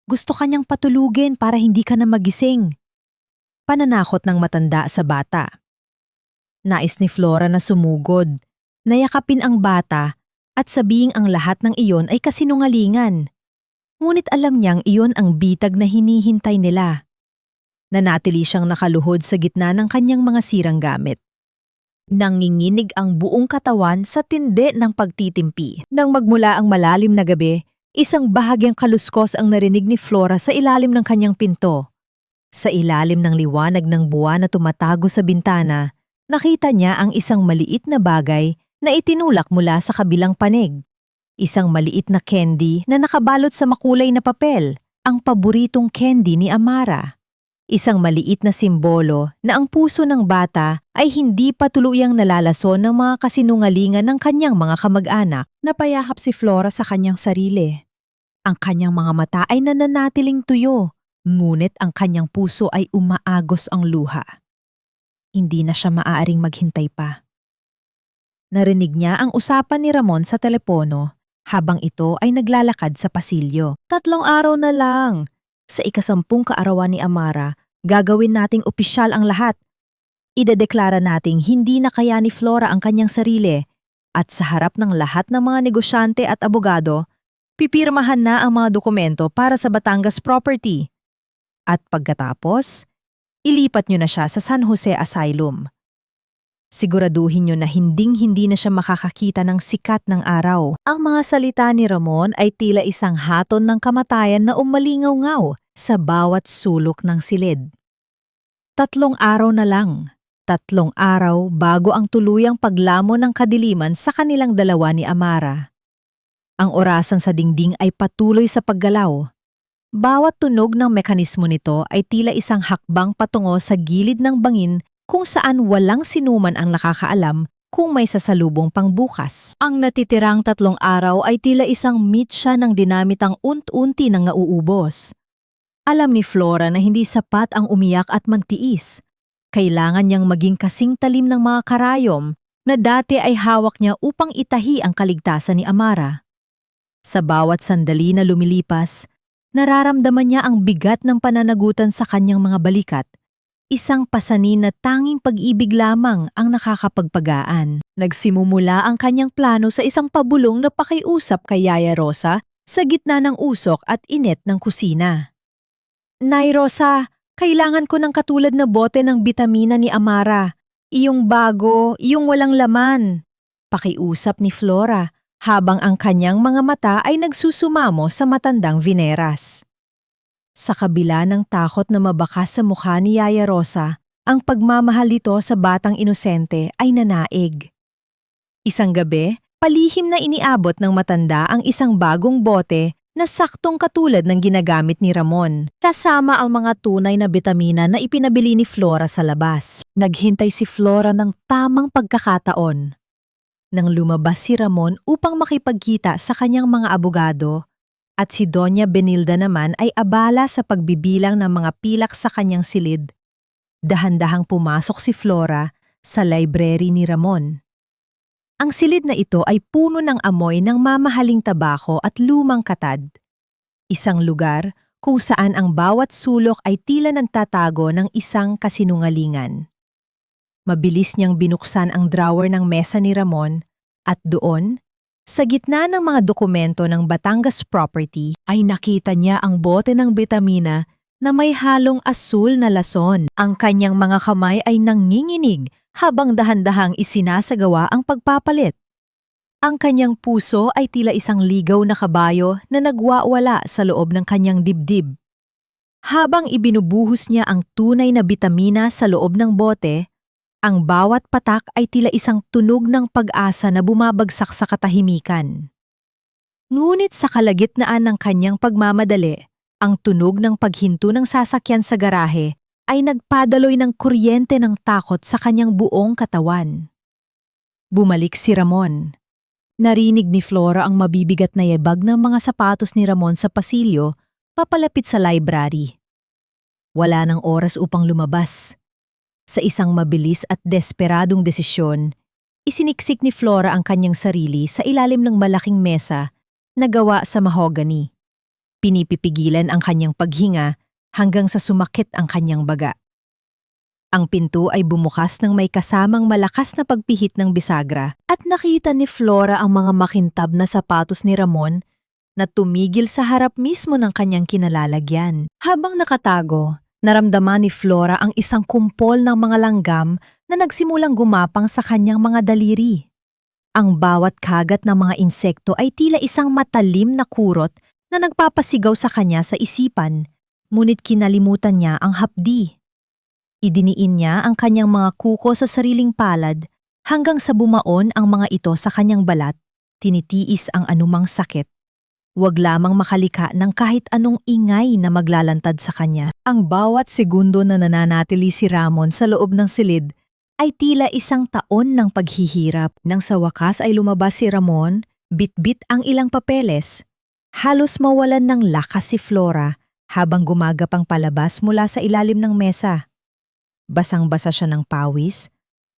Gusto kanyang patulugin para hindi ka na magising. Pananakot ng matanda sa bata. Nais ni Flora na sumugod, nayakapin ang bata at sabihing ang lahat ng iyon ay kasinungalingan. Ngunit alam niyang iyon ang bitag na hinihintay nila. Nanatili siyang nakaluhod sa gitna ng kanyang mga sirang gamit. Nanginginig ang buong katawan sa tindi ng pagtitimpi. Nang magmula ang malalim na gabi, isang bahagyang kaluskos ang narinig ni Flora sa ilalim ng kanyang pinto. Sa ilalim ng liwanag ng buwan na tumatago sa bintana, nakita niya ang isang maliit na bagay na itinulak mula sa kabilang panig. Isang maliit na candy na nakabalot sa makulay na papel, ang paboritong candy ni Amara. Isang maliit na simbolo na ang puso ng bata ay hindi pa tuluyang nalalason ng mga kasinungalingan ng kanyang mga kamag-anak. Napayahap si Flora sa kanyang sarili. Ang kanyang mga mata ay nananatiling tuyo, ngunit ang kanyang puso ay umaagos ang luha. Hindi na siya maaaring maghintay pa. Narinig niya ang usapan ni Ramon sa telepono habang ito ay naglalakad sa pasilyo. 3 araw na lang. Sa ika-10 kaarawan ni Amara, gagawin nating opisyal ang lahat. Idedeklara nating hindi na kaya ni Flora ang kanyang sarili at sa harap ng lahat ng mga negosyante at abogado, pipirmahan na ang mga dokumento para sa Batangas property. At pagkatapos, ilipat niyo na siya sa San Jose Asylum. Siguraduhin niyo na hinding-hindi na siya makakakita ng sikat ng araw. Ang mga salita ni Ramon ay tila isang haton ng kamatayan na umalingaw-ngaw sa bawat sulok ng silid. 3 araw na lang. 3 araw bago ang tuluyang paglamon ng kadiliman sa kanilang dalawa ni Amara. Ang orasan sa dingding ay patuloy sa paggalaw. Bawat tunog ng mekanismo nito ay tila isang hakbang patungo sa gilid ng bangin kung saan walang sinuman ang nakakaalam kung may sasalubong pang bukas. Ang natitirang 3 araw ay tila isang mitsya ng dinamitang unti-unti nang nauubos. Alam ni Flora na hindi sapat ang umiyak at magtiis. Kailangan niyang maging kasing talim ng mga karayom na dati ay hawak niya upang itahi ang kaligtasan ni Amara. Sa bawat sandali na lumilipas, nararamdaman niya ang bigat ng pananagutan sa kanyang mga balikat. Isang pasanin na tanging pag-ibig lamang ang nakakapagpagaan. Nagsimumula ang kanyang plano sa isang pabulong na pakiusap kay Yaya Rosa sa gitna ng usok at init ng kusina. Nay Rosa, kailangan ko ng katulad na bote ng bitamina ni Amara. Iyong bago, iyong walang laman. Pakiusap ni Flora habang ang kanyang mga mata ay nagsusumamo sa matandang Vineras. Sa kabila ng takot na mabakas sa mukha ni Yaya Rosa, ang pagmamahal nito sa batang inosente ay nanaig. Isang gabi, palihim na iniabot ng matanda ang isang bagong bote na saktong katulad ng ginagamit ni Ramon, kasama ang mga tunay na bitamina na ipinabili ni Flora sa labas. Naghintay si Flora ng tamang pagkakataon. Nang lumabas si Ramon upang makipagkita sa kanyang mga abogado, at si Doña Benilda naman ay abala sa pagbibilang ng mga pilak sa kanyang silid. Dahan-dahang pumasok si Flora sa library ni Ramon. Ang silid na ito ay puno ng amoy ng mamahaling tabako at lumang katad. Isang lugar kung saan ang bawat sulok ay tila nagtatago ng isang kasinungalingan. Mabilis niyang binuksan ang drawer ng mesa ni Ramon at doon, sa gitna ng mga dokumento ng Batangas property, ay nakita niya ang bote ng bitamina na may halong asul na lason. Ang kanyang mga kamay ay nanginginig habang dahan-dahang isinasagawa ang pagpapalit. Ang kanyang puso ay tila isang ligaw na kabayo na nagwawala sa loob ng kanyang dibdib. Habang ibinubuhos niya ang tunay na bitamina sa loob ng bote, ang bawat patak ay tila isang tunog ng pag-asa na bumabagsak sa katahimikan. Ngunit sa kalagitnaan ng kanyang pagmamadali, ang tunog ng paghinto ng sasakyan sa garahe ay nagpadaloy ng kuryente ng takot sa kanyang buong katawan. Bumalik si Ramon. Narinig ni Flora ang mabibigat na yabag ng mga sapatos ni Ramon sa pasilyo papalapit sa library. Wala ng oras upang lumabas. Sa isang mabilis at desperadong desisyon, isiniksik ni Flora ang kanyang sarili sa ilalim ng malaking mesa na gawa sa mahogany. Pinipipigilan ang kanyang paghinga hanggang sa sumakit ang kanyang baga. Ang pinto ay bumukas ng may kasamang malakas na pagpihit ng bisagra at nakita ni Flora ang mga makintab na sapatos ni Ramon na tumigil sa harap mismo ng kanyang kinalalagyan. Habang nakatago, naramdaman ni Flora ang isang kumpol ng mga langgam na nagsimulang gumapang sa kanyang mga daliri. Ang bawat kagat ng mga insekto ay tila isang matalim na kurot na nagpapasigaw sa kanya sa isipan, ngunit kinalimutan niya ang hapdi. Idiniin niya ang kanyang mga kuko sa sariling palad hanggang sa bumaon ang mga ito sa kanyang balat, tinitiis ang anumang sakit. Huwag lamang makalika ng kahit anong ingay na maglalantad sa kanya. Ang bawat segundo na nananatili si Ramon sa loob ng silid ay tila isang taon ng paghihirap. Nang sa wakas ay lumabas si Ramon, bit-bit ang ilang papeles. Halos mawalan ng lakas si Flora habang gumagapang palabas mula sa ilalim ng mesa. Basang-basa siya ng pawis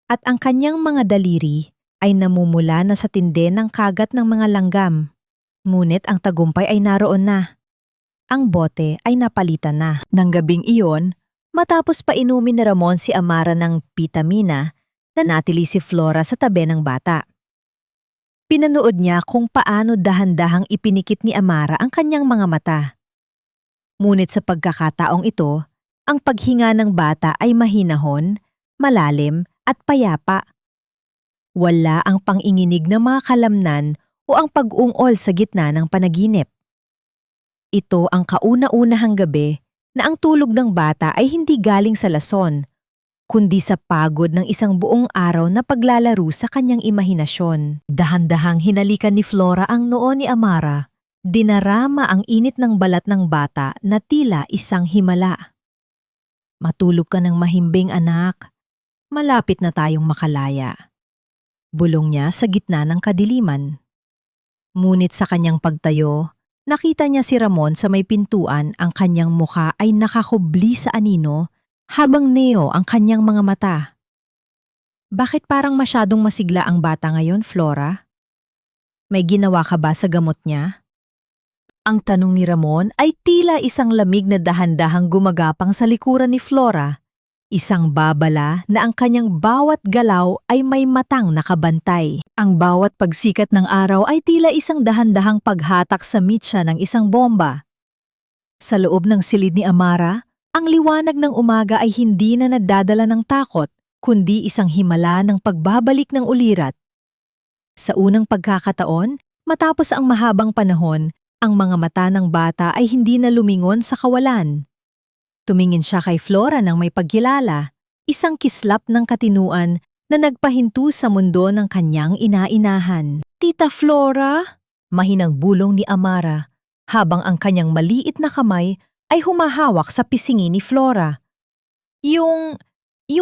at ang kanyang mga daliri ay namumula na sa tinde ng kagat ng mga langgam. Ngunit ang tagumpay ay naroon na. Ang bote ay napalitan na. Nang gabing iyon, matapos pa inumin ni Ramon si Amara ng bitamina, nanatili si Flora sa tabi ng bata. Pinanood niya kung paano dahan-dahang ipinikit ni Amara ang kanyang mga mata. Ngunit sa pagkakataong ito, ang paghinga ng bata ay mahinahon, malalim at payapa. Wala ang panginginig ng mga kalamnan o ang pag-ungol sa gitna ng panaginip. Ito ang kauna-unahang gabi na ang tulog ng bata ay hindi galing sa lason, kundi sa pagod ng isang buong araw na paglalaro sa kanyang imahinasyon. Dahan-dahang hinalikan ni Flora ang noo ni Amara, dinarama ang init ng balat ng bata na tila isang himala. Matulog ka ng mahimbing anak, malapit na tayong makalaya. Bulong niya sa gitna ng kadiliman. Ngunit sa kanyang pagtayo, nakita niya si Ramon sa may pintuan, ang kanyang mukha ay nakakubli sa anino habang neo ang kanyang mga mata. Bakit parang masyadong masigla ang bata ngayon, Flora? May ginawa ka ba sa gamot niya? Ang tanong ni Ramon ay tila isang lamig na dahan-dahang gumagapang sa likuran ni Flora. Isang babala na ang kanyang bawat galaw ay may matang nakabantay. Ang bawat pagsikat ng araw ay tila isang dahan-dahang paghatak sa mitsa ng isang bomba. Sa loob ng silid ni Amara, ang liwanag ng umaga ay hindi na nagdadala ng takot, kundi isang himala ng pagbabalik ng ulirat. Sa unang pagkakataon, matapos ang mahabang panahon, ang mga mata ng bata ay hindi na lumingon sa kawalan. Tumingin siya kay Flora ng may pagkilala, isang kislap ng katinuan na nagpahinto sa mundo ng kanyang ina-inahan. Tita Flora? Mahinang bulong ni Amara, habang ang kanyang maliit na kamay ay humahawak sa pisngi ni Flora. Yung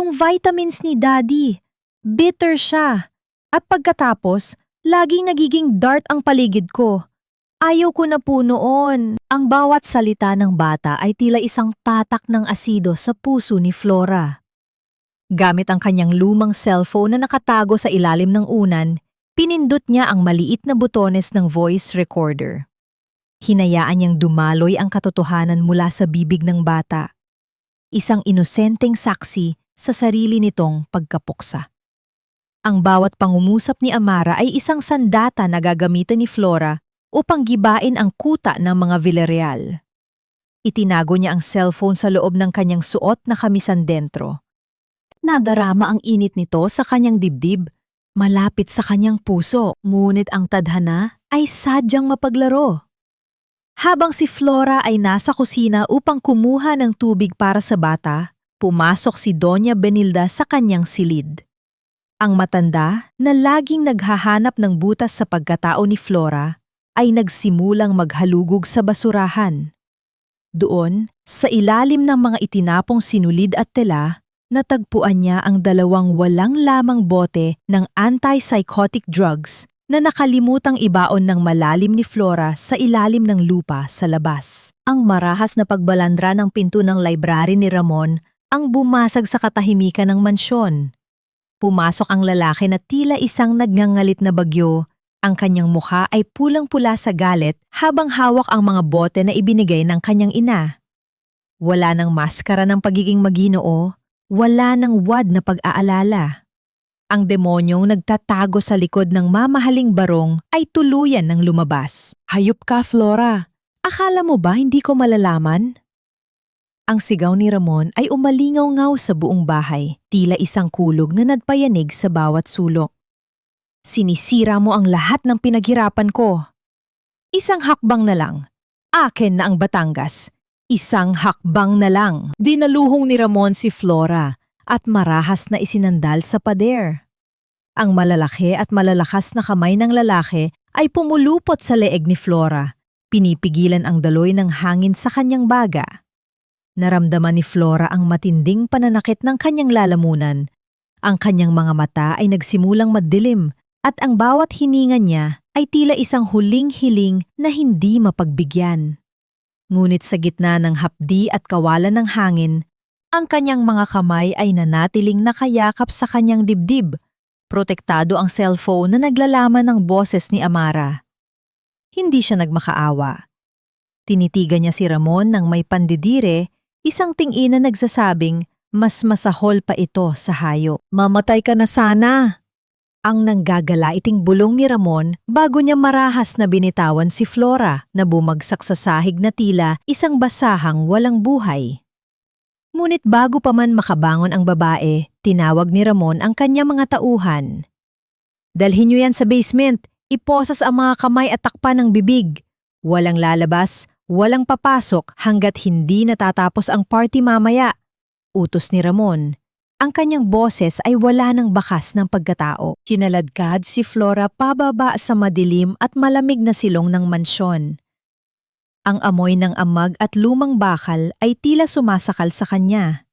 vitamins ni Daddy, bitter siya. At pagkatapos, laging nagiging dark ang paligid ko. Ayaw ko na po noon. Ang bawat salita ng bata ay tila isang tatak ng asido sa puso ni Flora. Gamit ang kanyang lumang cellphone na nakatago sa ilalim ng unan, pinindot niya ang maliit na butones ng voice recorder. Hinayaan niyang dumaloy ang katotohanan mula sa bibig ng bata. Isang inosenteng saksi sa sarili nitong pagkapuksa. Ang bawat pangungusap ni Amara ay isang sandata na gagamitan ni Flora upang gibain ang kuta ng mga Villarreal. Itinago niya ang cellphone sa loob ng kanyang suot na kamisan dentro. Nadarama ang init nito sa kanyang dibdib, malapit sa kanyang puso, ngunit ang tadhana ay sadyang mapaglaro. Habang si Flora ay nasa kusina upang kumuha ng tubig para sa bata, pumasok si Doña Benilda sa kanyang silid. Ang matanda, na laging naghahanap ng butas sa pagkatao ni Flora, ay nagsimulang maghalugog sa basurahan. Doon, sa ilalim ng mga itinapong sinulid at tela, natagpuan niya ang 2 walang lamang bote ng antipsychotic drugs na nakalimutang ibaon ng malalim ni Flora sa ilalim ng lupa sa labas. Ang marahas na pagbalandra ng pinto ng library ni Ramon ang bumasag sa katahimikan ng mansyon. Pumasok ang lalaki na tila isang nagngangalit na bagyo. Ang kanyang mukha ay pulang-pula sa galit habang hawak ang mga bote na ibinigay ng kanyang ina. Wala ng maskara ng pagiging maginoo, wala ng wad na pag-aalala. Ang demonyong nagtatago sa likod ng mamahaling barong ay tuluyan ng lumabas. "Hayop ka, Flora! Akala mo ba hindi ko malalaman?" Ang sigaw ni Ramon ay umalingaw-ngaw sa buong bahay, tila isang kulog na nagpayanig sa bawat sulok. "Sinisira mo ang lahat ng pinaghirapan ko. Isang hakbang na lang. Akin na ang Batangas. Isang hakbang na lang." Dinaluhong ni Ramon si Flora at marahas na isinandal sa pader. Ang malalaki at malalakas na kamay ng lalaki ay pumulupot sa leeg ni Flora. Pinipigilan ang daloy ng hangin sa kanyang baga. Naramdaman ni Flora ang matinding pananakit ng kanyang lalamunan. Ang kanyang mga mata ay nagsimulang madilim at ang bawat hininga niya ay tila isang huling hiling na hindi mapagbigyan. Ngunit sa gitna ng hapdi at kawalan ng hangin, ang kanyang mga kamay ay nanatiling nakayakap sa kanyang dibdib. Protektado ang cellphone na naglalaman ng boses ni Amara. Hindi siya nagmakaawa. Tinitigan niya si Ramon ng may pandidire, isang tingin na nagsasabing mas masahol pa ito sa hayo. "Mamatay ka na sana!" Ang nanggagalaiting bulong ni Ramon bago niya marahas na binitawan si Flora na bumagsak sa sahig na tila isang basahang walang buhay. Ngunit bago pa man makabangon ang babae, tinawag ni Ramon ang kanyang mga tauhan. "Dalhin niyo yan sa basement, iposas ang mga kamay at takpan ng bibig. Walang lalabas, walang papasok hanggat hindi natatapos ang party mamaya," utos ni Ramon. Ang kanyang boses ay wala ng bakas ng pagkatao. Kinaladkad si Flora pababa sa madilim at malamig na silong ng mansyon. Ang amoy ng amag at lumang bakal ay tila sumasakal sa kanya.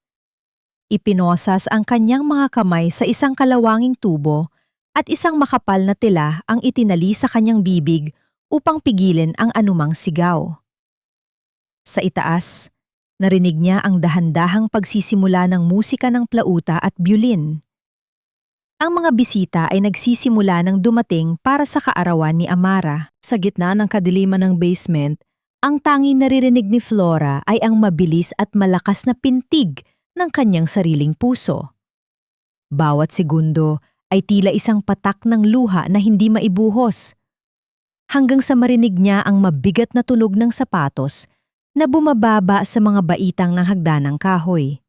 Ipinosas ang kanyang mga kamay sa isang kalawanging tubo at isang makapal na tela ang itinali sa kanyang bibig upang pigilin ang anumang sigaw. Sa itaas, narinig niya ang dahan-dahang pagsisimula ng musika ng plauta at biolin. Ang mga bisita ay nagsisimula ng dumating para sa kaarawan ni Amara. Sa gitna ng kadiliman ng basement, ang tanging naririnig ni Flora ay ang mabilis at malakas na pintig ng kanyang sariling puso. Bawat segundo ay tila isang patak ng luha na hindi maibuhos. Hanggang sa marinig niya ang mabigat na tunog ng sapatos na bumababa sa mga baitang ng hagdanang kahoy.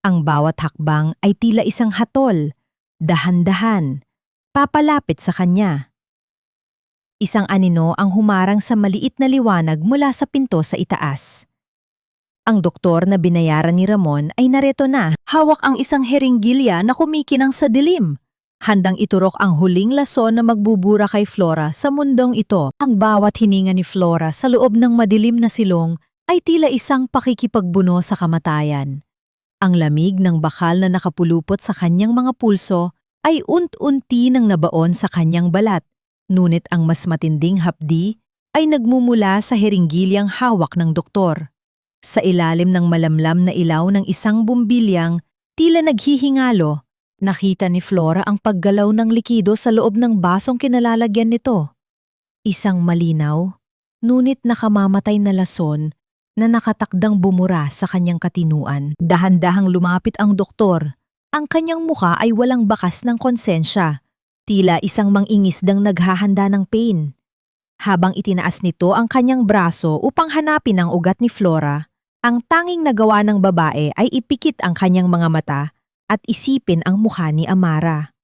Ang bawat hakbang ay tila isang hatol, dahan-dahan, papalapit sa kanya. Isang anino ang humarang sa maliit na liwanag mula sa pinto sa itaas. Ang doktor na binayaran ni Ramon ay nareto na, hawak ang isang heringgilya na kumikinang sa dilim. Handang iturok ang huling lason na magbubura kay Flora sa mundong ito. Ang bawat hininga ni Flora sa loob ng madilim na silong ay tila isang pakikipagbuno sa kamatayan. Ang lamig ng bakal na nakapulupot sa kanyang mga pulso ay unti-unti nang nabaon sa kanyang balat, ngunit ang mas matinding hapdi ay nagmumula sa heringgilyang hawak ng doktor. Sa ilalim ng malamlam na ilaw ng isang bumbilyang, tila naghihingalo, nakita ni Flora ang paggalaw ng likido sa loob ng basong kinalalagyan nito. Isang malinaw, ngunit nakamamatay na lason na nakatakdang bumura sa kanyang katinuan. Dahan-dahang lumapit ang doktor. Ang kanyang muka ay walang bakas ng konsensya, tila isang mangingisdang naghahanda ng pain. Habang itinaas nito ang kanyang braso upang hanapin ang ugat ni Flora, ang tanging nagawa ng babae ay ipikit ang kanyang mga mata at isipin ang mukha ni Amara.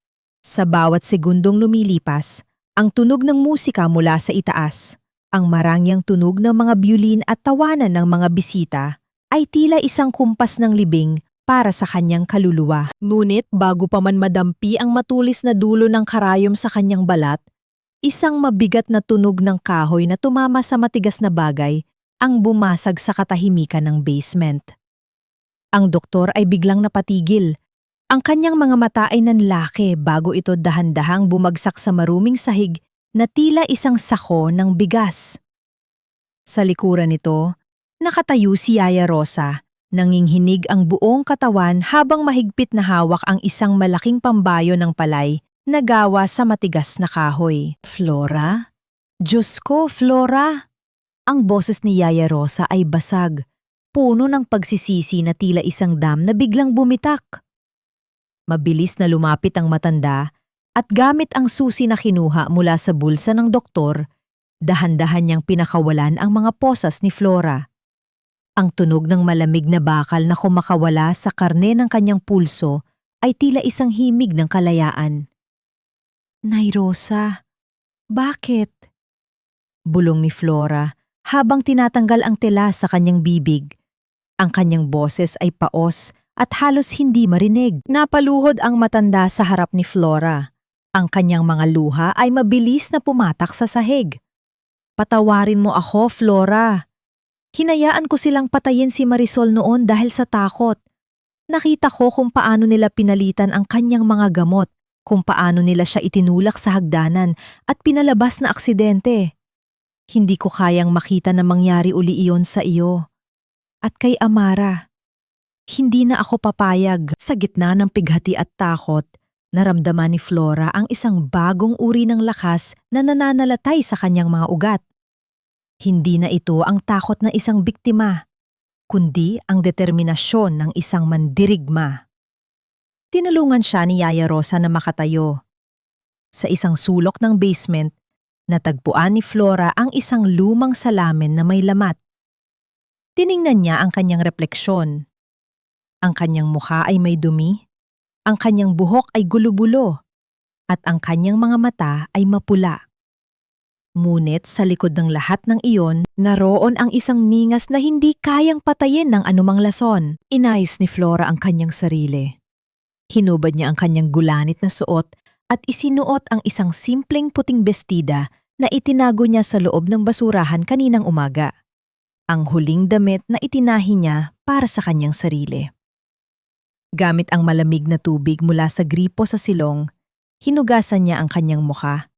Sa bawat segundong lumilipas, ang tunog ng musika mula sa itaas, ang marangyang tunog ng mga biolin at tawanan ng mga bisita ay tila isang kumpas ng libing para sa kanyang kaluluwa. Ngunit bago pa man madampi ang matulis na dulo ng karayom sa kanyang balat, isang mabigat na tunog ng kahoy na tumama sa matigas na bagay ang bumasag sa katahimikan ng basement. Ang doktor ay biglang napatigil. Ang kanyang mga mata ay nanlaki bago ito dahan-dahang bumagsak sa maruming sahig na tila isang sako ng bigas. Sa likuran nito, nakatayo si Yaya Rosa, nanginghinig ang buong katawan habang mahigpit na hawak ang isang malaking pambayo ng palay na gawa sa matigas na kahoy. Flora? Diyos ko, Flora! Ang boses ni Yaya Rosa ay basag, puno ng pagsisisi na tila isang dam na biglang bumitak. Mabilis na lumapit ang matanda at gamit ang susi na kinuha mula sa bulsa ng doktor, dahan-dahan niyang pinakawalan ang mga posas ni Flora. Ang tunog ng malamig na bakal na kumakawala sa karne ng kanyang pulso ay tila isang himig ng kalayaan. Nay Rosa, bakit? Bulong ni Flora habang tinatanggal ang tela sa kanyang bibig. Ang kanyang boses ay paos at halos hindi marinig. Napaluhod ang matanda sa harap ni Flora. Ang kanyang mga luha ay mabilis na pumatak sa sahig. Patawarin mo ako, Flora. Hinayaan ko silang patayin si Marisol noon dahil sa takot. Nakita ko kung paano nila pinalitan ang kanyang mga gamot, kung paano nila siya itinulak sa hagdanan at pinalabas na aksidente. Hindi ko kayang makita na mangyari uli iyon sa iyo. At kay Amara. Hindi na ako papayag. Sa gitna ng pighati at takot, naramdaman ni Flora ang isang bagong uri ng lakas na nananalatay sa kanyang mga ugat. Hindi na ito ang takot ng isang biktima, kundi ang determinasyon ng isang mandirigma. Tinulungan siya ni Yaya Rosa na makatayo. Sa isang sulok ng basement, natagpuan ni Flora ang isang lumang salamin na may lamat. Tiningnan niya ang kanyang refleksyon. Ang kanyang mukha ay may dumi, ang kanyang buhok ay gulo-bulo, at ang kanyang mga mata ay mapula. Ngunit sa likod ng lahat ng iyon, naroon ang isang ningas na hindi kayang patayin ng anumang lason. Inayos ni Flora ang kanyang sarili. Hinubad niya ang kanyang gulanit na suot at isinuot ang isang simpleng puting bestida na itinago niya sa loob ng basurahan kaninang umaga. Ang huling damit na itinahi niya para sa kanyang sarili. Gamit ang malamig na tubig mula sa gripo sa silong, hinugasan niya ang kanyang mukha,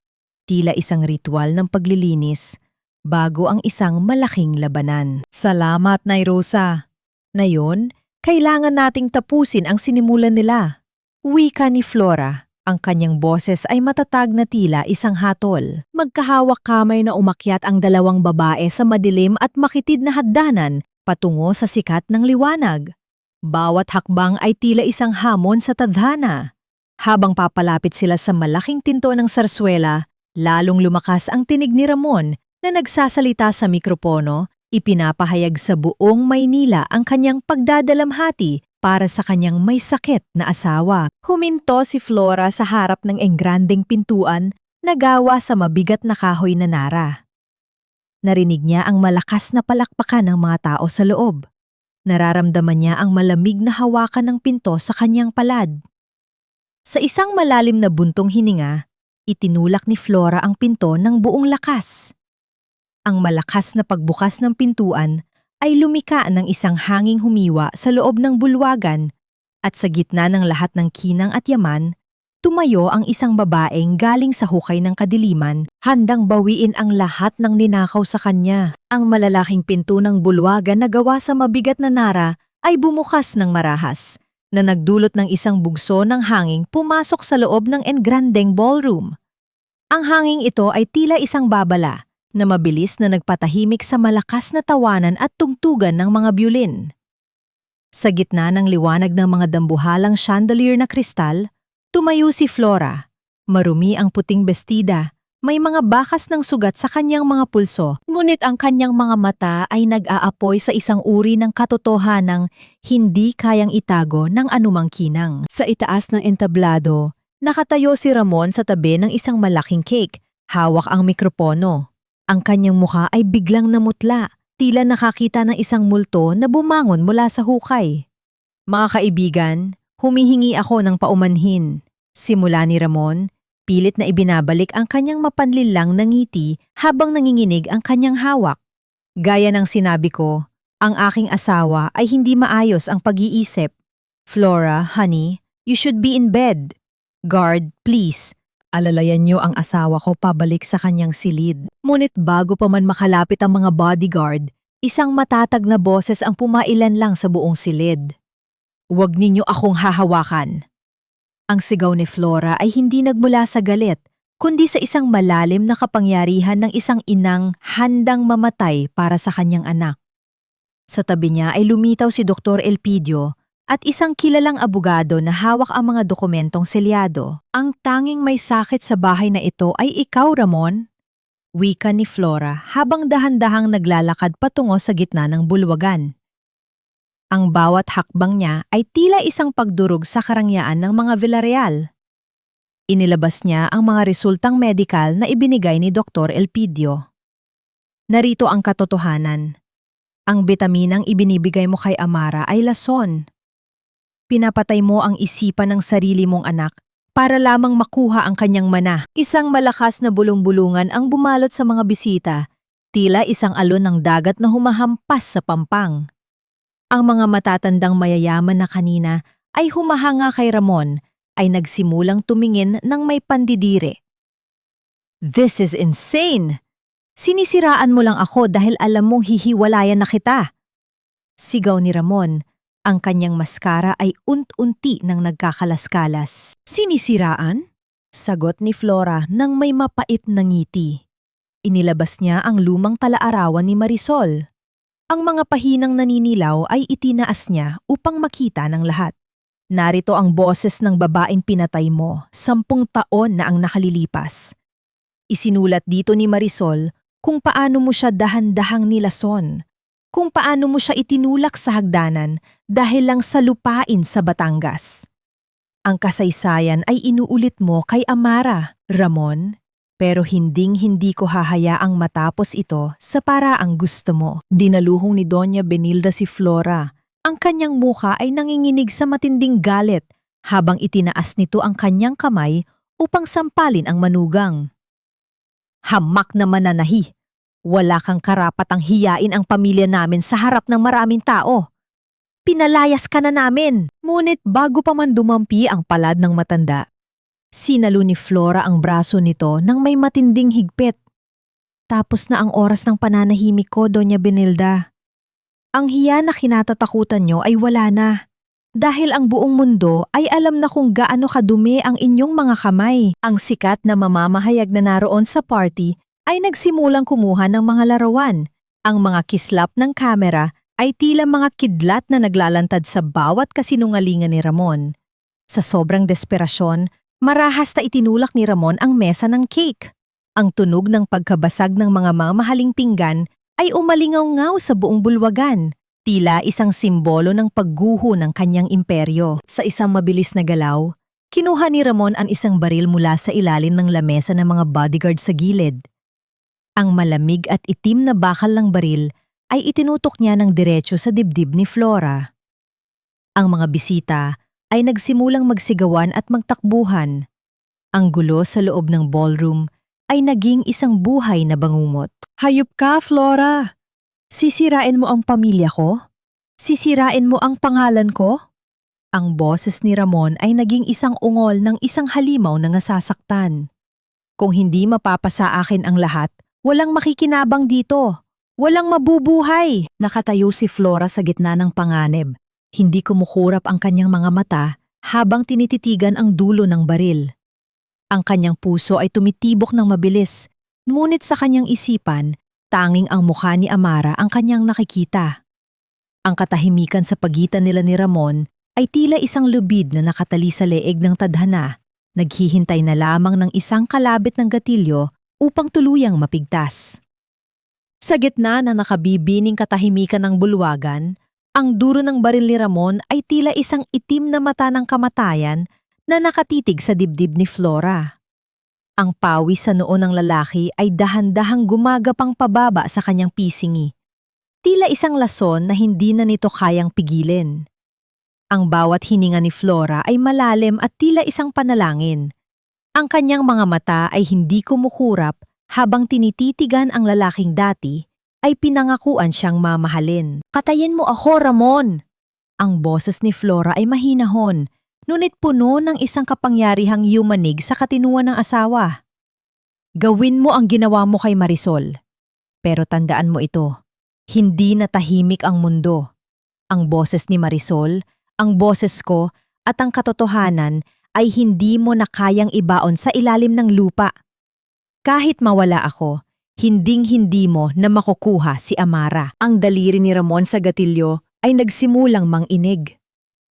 tila isang ritual ng paglilinis, bago ang isang malaking labanan. Salamat, Nay Rosa. Ngayon, kailangan nating tapusin ang sinimulan nila. Wika ni Flora, ang kanyang boses ay matatag na tila isang hatol. Magkahawak kamay na umakyat ang dalawang babae sa madilim at makitid na hagdanan patungo sa sikat ng liwanag. Bawat hakbang ay tila isang hamon sa tadhana. Habang papalapit sila sa malaking tinto ng sarswela, lalong lumakas ang tinig ni Ramon na nagsasalita sa mikropono, ipinapahayag sa buong Maynila ang kanyang pagdadalamhati para sa kanyang may sakit na asawa. Huminto si Flora sa harap ng engrandeng pintuan na gawa sa mabigat na kahoy na nara. Narinig niya ang malakas na palakpakan ng mga tao sa loob. Nararamdaman niya ang malamig na hawakan ng pinto sa kanyang palad. Sa isang malalim na buntong hininga, itinulak ni Flora ang pinto ng buong lakas. Ang malakas na pagbukas ng pintuan ay lumika ng isang hanging humiwa sa loob ng bulwagan at sa gitna ng lahat ng kinang at yaman, tumayo ang isang babaeng galing sa hukay ng kadiliman, handang bawiin ang lahat ng ninakaw sa kanya. Ang malalaking pinto ng bulwagan na gawa sa mabigat na nara ay bumukas ng marahas, na nagdulot ng isang bugso ng hanging pumasok sa loob ng engrandeng ballroom. Ang hanging ito ay tila isang babala, na mabilis na nagpatahimik sa malakas na tawanan at tugtugan ng mga biolin. Sa gitna ng liwanag ng mga dambuhalang chandelier na kristal, tumayo si Flora. Marumi ang puting bestida, may mga bakas ng sugat sa kanyang mga pulso, ngunit ang kanyang mga mata ay nag-aapoy sa isang uri ng katotohanang hindi kayang itago ng anumang kinang. Sa itaas ng entablado, Nakatayo si Ramon sa tabi ng isang malaking cake, hawak ang mikropono. Ang kanyang mukha ay biglang namutla, tila nakakita ng isang multo na bumangon mula sa hukay. Mga kaibigan, humihingi ako ng paumanhin. Simula ni Ramon, pilit na ibinabalik ang kanyang mapanlilang na ngiti habang nanginginig ang kanyang hawak. Gaya ng sinabi ko, ang aking asawa ay hindi maayos ang pag-iisip. Flora, honey, you should be in bed. Guard, please. Alalayan niyo ang asawa ko pabalik sa kanyang silid. Ngunit bago pa man makalapit ang mga bodyguard, isang matatag na boses ang pumailan lang sa buong silid. Huwag ninyo akong hahawakan. Ang sigaw ni Flora ay hindi nagmula sa galit, kundi sa isang malalim na kapangyarihan ng isang inang handang mamatay para sa kanyang anak. Sa tabi niya ay lumitaw si Dr. Elpidio at isang kilalang abogado na hawak ang mga dokumentong selyado. Ang tanging may sakit sa bahay na ito ay ikaw, Ramon. Wika ni Flora habang dahan-dahang naglalakad patungo sa gitna ng bulwagan. Ang bawat hakbang niya ay tila isang pagdurog sa karangyaan ng mga Villarreal. Inilabas niya ang mga resultang medikal na ibinigay ni Dr. Elpidio. Narito ang katotohanan. Ang bitaminang ibinibigay mo kay Amara ay lason. Pinapatay mo ang isipan ng sarili mong anak para lamang makuha ang kanyang mana. Isang malakas na bulong-bulungan ang bumalot sa mga bisita, tila isang alon ng dagat na humahampas sa pampang. Ang mga matatandang mayayaman na kanina ay humahanga kay Ramon ay nagsimulang tumingin ng may pandidire. This is insane! Sinisiraan mo lang ako dahil alam mong hihiwalayan na kita. Sigaw ni Ramon. Ang kanyang maskara ay unti-unti nang nagkakalas-kalas. Sinisiraan? Sagot ni Flora nang may mapait na ngiti. Inilabas niya ang lumang talaarawan ni Marisol. Ang mga pahinang naninilaw ay itinaas niya upang makita ng lahat. Narito ang boses ng babaeng pinatay mo, 10 taon na ang nakalilipas. Isinulat dito ni Marisol kung paano mo siya dahan-dahang nilason. Kung paano mo siya itinulak sa hagdanan dahil lang sa lupain sa Batangas. Ang kasaysayan ay inuulit mo kay Amara, Ramon, pero hinding-hindi ko hahayaang matapos ito sa paraang gusto mo. Dinaluhong ni Doña Benilda si Flora. Ang kanyang mukha ay nanginginig sa matinding galit habang itinaas nito ang kanyang kamay upang sampalin ang manugang. Hamak na mananahi! Wala kang karapatang hiyain ang pamilya namin sa harap ng maraming tao. Pinalayas ka na namin. Ngunit bago pa man dumampi ang palad ng matanda, sinalo ni Flora ang braso nito nang may matinding higpit. Tapos na ang oras ng pananahimik ko, Doña Benilda. Ang hiya na kinatatakutan nyo ay wala na. Dahil ang buong mundo ay alam na kung gaano kadumi ang inyong mga kamay. Ang sikat na mamamahayag na naroon sa party ay nagsimulang kumuha ng mga larawan. Ang mga kislap ng kamera ay tila mga kidlat na naglalantad sa bawat kasinungalingan ni Ramon. Sa sobrang desperasyon, marahas na itinulak ni Ramon ang mesa ng cake. Ang tunog ng pagkabasag ng mga mamahaling pinggan ay umalingaw-ngaw sa buong bulwagan, tila isang simbolo ng pagguho ng kanyang imperyo. Sa isang mabilis na galaw, kinuha ni Ramon ang isang baril mula sa ilalim ng lamesa ng mga bodyguard sa gilid. Ang malamig at itim na bakal ng baril ay itinutok niya ng diretso sa dibdib ni Flora. Ang mga bisita ay nagsimulang magsigawan at magtakbuhan. Ang gulo sa loob ng ballroom ay naging isang buhay na bangungot. Hayop ka, Flora! Sisirain mo ang pamilya ko? Sisirain mo ang pangalan ko? Ang boses ni Ramon ay naging isang ungol ng isang halimaw na nasasaktan. Kung hindi mapapasa akin ang lahat, walang makikinabang dito. Walang mabubuhay. Nakatayo si Flora sa gitna ng panganib. Hindi kumukurap ang kanyang mga mata habang tinititigan ang dulo ng baril. Ang kanyang puso ay tumitibok ng mabilis, ngunit sa kanyang isipan, tanging ang mukha ni Amara ang kanyang nakikita. Ang katahimikan sa pagitan nila ni Ramon ay tila isang lubid na nakatali sa leeg ng tadhana, naghihintay na lamang ng isang kalabit ng gatilyo upang tuluyang mapigtas. Sa gitna na nakabibining katahimikan ng bulwagan, ang duro ng baril ni Ramon ay tila isang itim na mata ng kamatayan na nakatitig sa dibdib ni Flora. Ang pawis sa noo ng lalaki ay dahan-dahang gumagapang pababa sa kanyang pisingi. Tila isang lason na hindi na nito kayang pigilin. Ang bawat hininga ni Flora ay malalim at tila isang panalangin. Ang kanyang mga mata ay hindi kumukurap habang tinititigan ang lalaking dati ay pinangakuan siyang mamahalin. "Katayin mo ako, Ramon!" Ang boses ni Flora ay mahinahon, ngunit puno ng isang kapangyarihang yumanig sa katinuan ng asawa. "Gawin mo ang ginawa mo kay Marisol. Pero tandaan mo ito, hindi na tahimik ang mundo. Ang boses ni Marisol, ang boses ko, at ang katotohanan ay hindi mo na kayang ibaon sa ilalim ng lupa. Kahit mawala ako, hinding-hindi mo na makukuha si Amara." Ang daliri ni Ramon sa gatilyo ay nagsimulang manginig.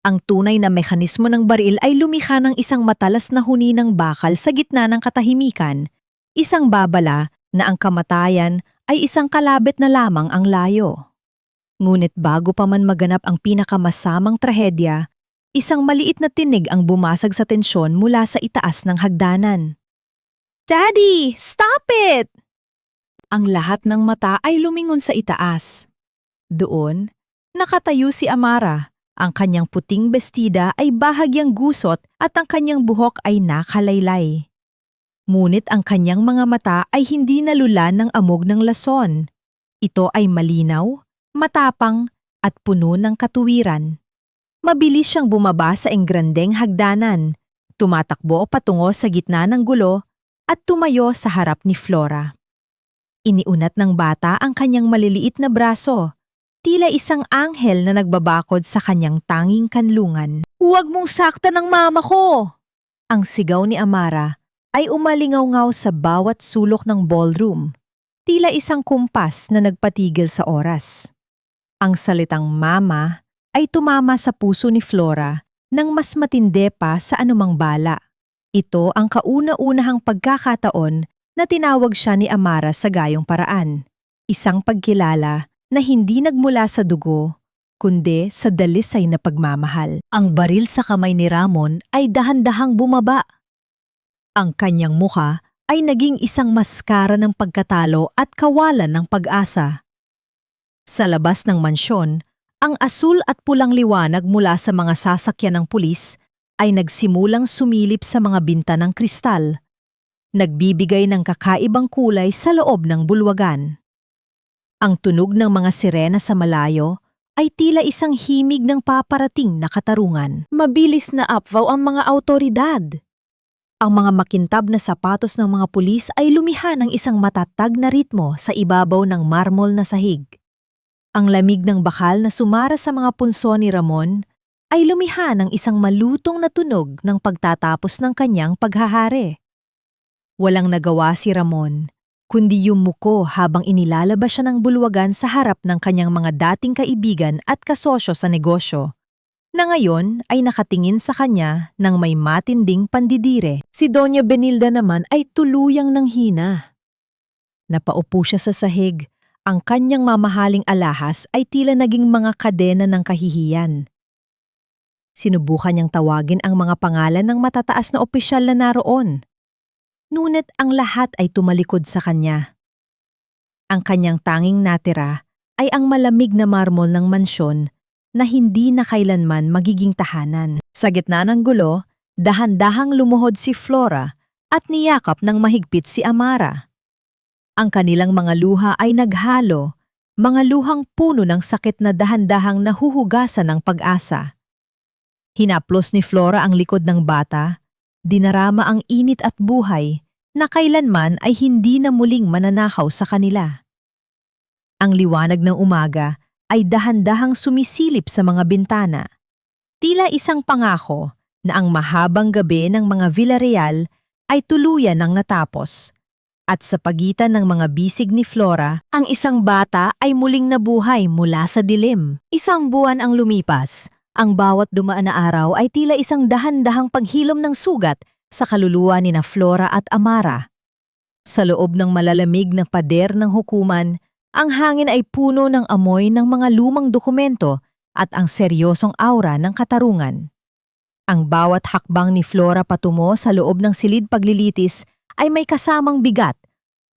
Ang tunay na mekanismo ng baril ay lumikha ng isang matalas na huni ng bakal sa gitna ng katahimikan, isang babala na ang kamatayan ay isang kalabit na lamang ang layo. Ngunit bago pa man maganap ang pinakamasamang trahedya, isang maliit na tinig ang bumasag sa tensyon mula sa itaas ng hagdanan. "Daddy, stop it!" Ang lahat ng mata ay lumingon sa itaas. Doon, nakatayo si Amara. Ang kanyang puting bestida ay bahagyang gusot at ang kanyang buhok ay nakalaylay. Ngunit ang kanyang mga mata ay hindi nalulan ng amog ng lason. Ito ay malinaw, matapang, at puno ng katuwiran. Mabilis siyang bumaba sa engrandeng hagdanan, tumatakbo patungo sa gitna ng gulo, at tumayo sa harap ni Flora. Iniunat ng bata ang kanyang maliliit na braso, tila isang anghel na nagbabakod sa kanyang tanging kanlungan. "Huwag mong saktan ng mama ko!" Ang sigaw ni Amara ay umalingaw-ngaw sa bawat sulok ng ballroom, tila isang kumpas na nagpatigil sa oras. Ang salitang mama ay tumama sa puso ni Flora nang mas matindi pa sa anumang bala. Ito ang kauna-unahang pagkakataon na tinawag siya ni Amara sa gayong paraan. Isang pagkilala na hindi nagmula sa dugo, kundi sa dalisay na pagmamahal. Ang baril sa kamay ni Ramon ay dahan-dahang bumaba. Ang kanyang mukha ay naging isang maskara ng pagkatalo at kawalan ng pag-asa. Sa labas ng mansyon, ang asul at pulang liwanag mula sa mga sasakyan ng pulis ay nagsimulang sumilip sa mga binta ng kristal, nagbibigay ng kakaibang kulay sa loob ng bulwagan. Ang tunog ng mga sirena sa malayo ay tila isang himig ng paparating na katarungan. Mabilis na apvaw ang mga awtoridad. Ang mga makintab na sapatos ng mga pulis ay lumiha ng isang matatag na ritmo sa ibabaw ng marmol na sahig. Ang lamig ng bakal na sumara sa mga punso ni Ramon ay lumiha ng isang malutong na tunog ng pagtatapos ng kanyang paghahari. Walang nagawa si Ramon, kundi yumuko habang inilalabas siya ng bulwagan sa harap ng kanyang mga dating kaibigan at kasosyo sa negosyo, na ngayon ay nakatingin sa kanya ng may matinding pandidire. Si Doña Benilda naman ay tuluyang nanghina. Napaupo siya sa sahig, ang kanyang mamahaling alahas ay tila naging mga kadena ng kahihiyan. Sinubukan niyang tawagin ang mga pangalan ng matataas na opisyal na naroon. Ngunit ang lahat ay tumalikod sa kanya. Ang kanyang tanging natira ay ang malamig na marmol ng mansyon na hindi na kailanman magiging tahanan. Sa gitna ng gulo, dahan-dahang lumuhod si Flora at niyakap ng mahigpit si Amara. Ang kanilang mga luha ay naghalo, mga luhang puno ng sakit na dahan-dahang nahuhugasan ng pag-asa. Hinaplos ni Flora ang likod ng bata, dinarama ang init at buhay na kailanman ay hindi na muling mananakaw sa kanila. Ang liwanag ng umaga ay dahan-dahang sumisilip sa mga bintana. Tila isang pangako na ang mahabang gabi ng mga Villarreal ay tuluyan ng natapos. At sa pagitan ng mga bisig ni Flora, ang isang bata ay muling nabuhay mula sa dilim. Isang buwan ang lumipas. Ang bawat dumaan na araw ay tila isang dahan-dahang paghilom ng sugat sa kaluluwa ni na Flora at Amara. Sa loob ng malalamig na pader ng hukuman, ang hangin ay puno ng amoy ng mga lumang dokumento at ang seryosong aura ng katarungan. Ang bawat hakbang ni Flora patungo sa loob ng silid paglilitis ay may kasamang bigat,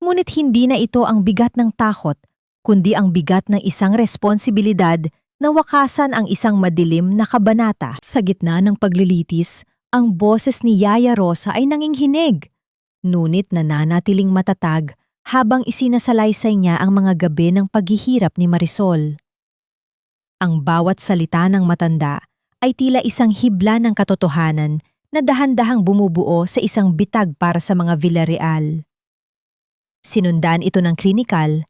ngunit hindi na ito ang bigat ng takot, kundi ang bigat ng isang responsibilidad na wakasan ang isang madilim na kabanata. Sa gitna ng paglilitis, ang boses ni Yaya Rosa ay nanginghinig, ngunit nananatiling matatag habang isinasalaysay niya ang mga gabi ng paghihirap ni Marisol. Ang bawat salita ng matanda ay tila isang hibla ng katotohanan na dahan-dahang bumubuo sa isang bitag para sa mga Villarreal. Sinundan ito ng klinikal,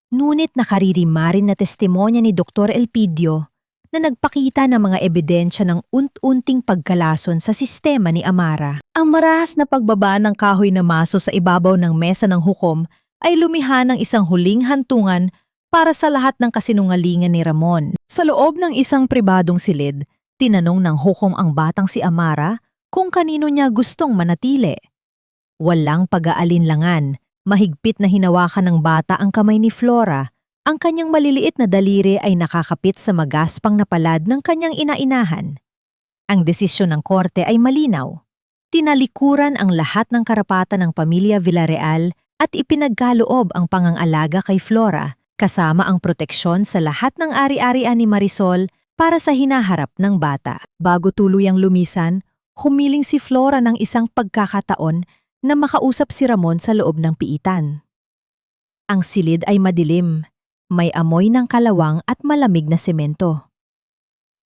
ngunit nakaririmarin na testimonya ni Dr. Elpidio na nagpakita ng mga ebidensya ng unti-unting pagkalason sa sistema ni Amara. Ang marahas na pagbaba ng kahoy na maso sa ibabaw ng mesa ng hukom ay lumiha ng isang huling hantungan para sa lahat ng kasinungalingan ni Ramon. Sa loob ng isang pribadong silid, tinanong ng hukom ang batang si Amara kung kanino niya gustong manatili. Walang pag-aalinlangan, mahigpit na hinawakan ng bata ang kamay ni Flora. Ang kanyang maliliit na daliri ay nakakapit sa magaspang na palad ng kanyang inainahan. Ang desisyon ng korte ay malinaw. Tinalikuran ang lahat ng karapatan ng pamilya Villarreal at ipinagkaloob ang pangangalaga kay Flora, kasama ang proteksyon sa lahat ng ari-arian ni Marisol para sa hinaharap ng bata. Bago tuluyang lumisan, humiling si Flora ng isang pagkakataon na makausap si Ramon sa loob ng piitan. Ang silid ay madilim. May amoy ng kalawang at malamig na semento.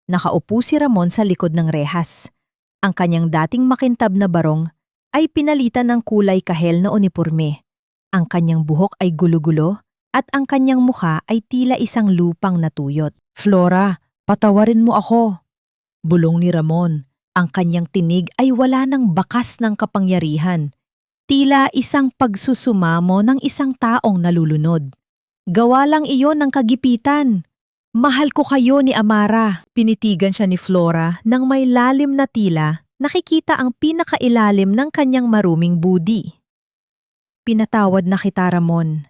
Nakaupo si Ramon sa likod ng rehas. Ang kanyang dating makintab na barong ay pinalitan ng kulay kahel na uniporme. Ang kanyang buhok ay gulo-gulo at ang kanyang mukha ay tila isang lupang natuyot. "Flora, patawarin mo ako," bulong ni Ramon. Ang kanyang tinig ay wala ng bakas ng kapangyarihan. Tila isang pagsusumamo ng isang taong nalulunod. "Gawa lang iyon ng kagipitan. Mahal ko kayo ni Amara." Pinitigan siya ni Flora nang may lalim na tila, nakikita ang pinakailalim ng kanyang maruming budi. "Pinatawad na kita, Ramon.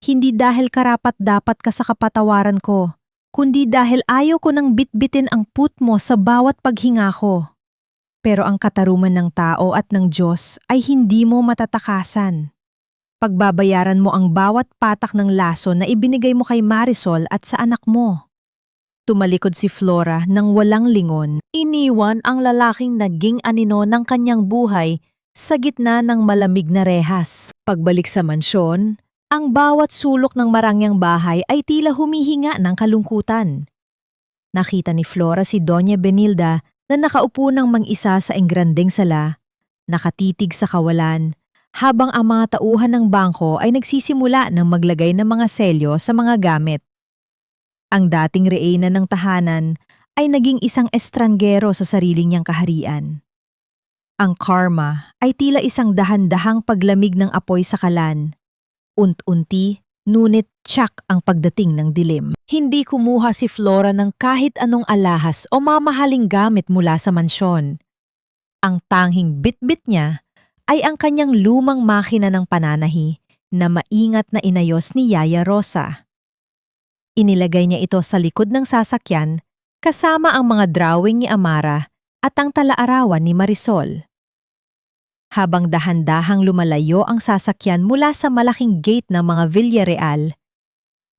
Hindi dahil karapat-dapat ka sa kapatawaran ko, kundi dahil ayaw ko nang bitbitin ang put mo sa bawat paghinga ko. Pero ang katarungan ng tao at ng Diyos ay hindi mo matatakasan. Pagbabayaran mo ang bawat patak ng laso na ibinigay mo kay Marisol at sa anak mo." Tumalikod si Flora nang walang lingon. Iniwan ang lalaking naging anino ng kanyang buhay sa gitna ng malamig na rehas. Pagbalik sa mansyon, ang bawat sulok ng marangyang bahay ay tila humihinga ng kalungkutan. Nakita ni Flora si Doña Benilda na nakaupo ng mang-isa sa engrandeng sala, nakatitig sa kawalan, habang ang mga tauhan ng bangko ay nagsisimula ng maglagay ng mga selyo sa mga gamit. Ang dating reyna ng tahanan ay naging isang estranggero sa sarili niyang kaharian. Ang karma ay tila isang dahan-dahang paglamig ng apoy sa kalan. Unt-unti, ngunit tiyak ang pagdating ng dilim. Hindi kumuha si Flora ng kahit anong alahas o mamahaling gamit mula sa mansyon. Ang tanging bitbit niya ay ang kanyang lumang makina ng pananahi na maingat na inayos ni Yaya Rosa. Inilagay niya ito sa likod ng sasakyan kasama ang mga drawing ni Amara at ang talaarawan ni Marisol. Habang dahan-dahang lumalayo ang sasakyan mula sa malaking gate ng mga Villarreal,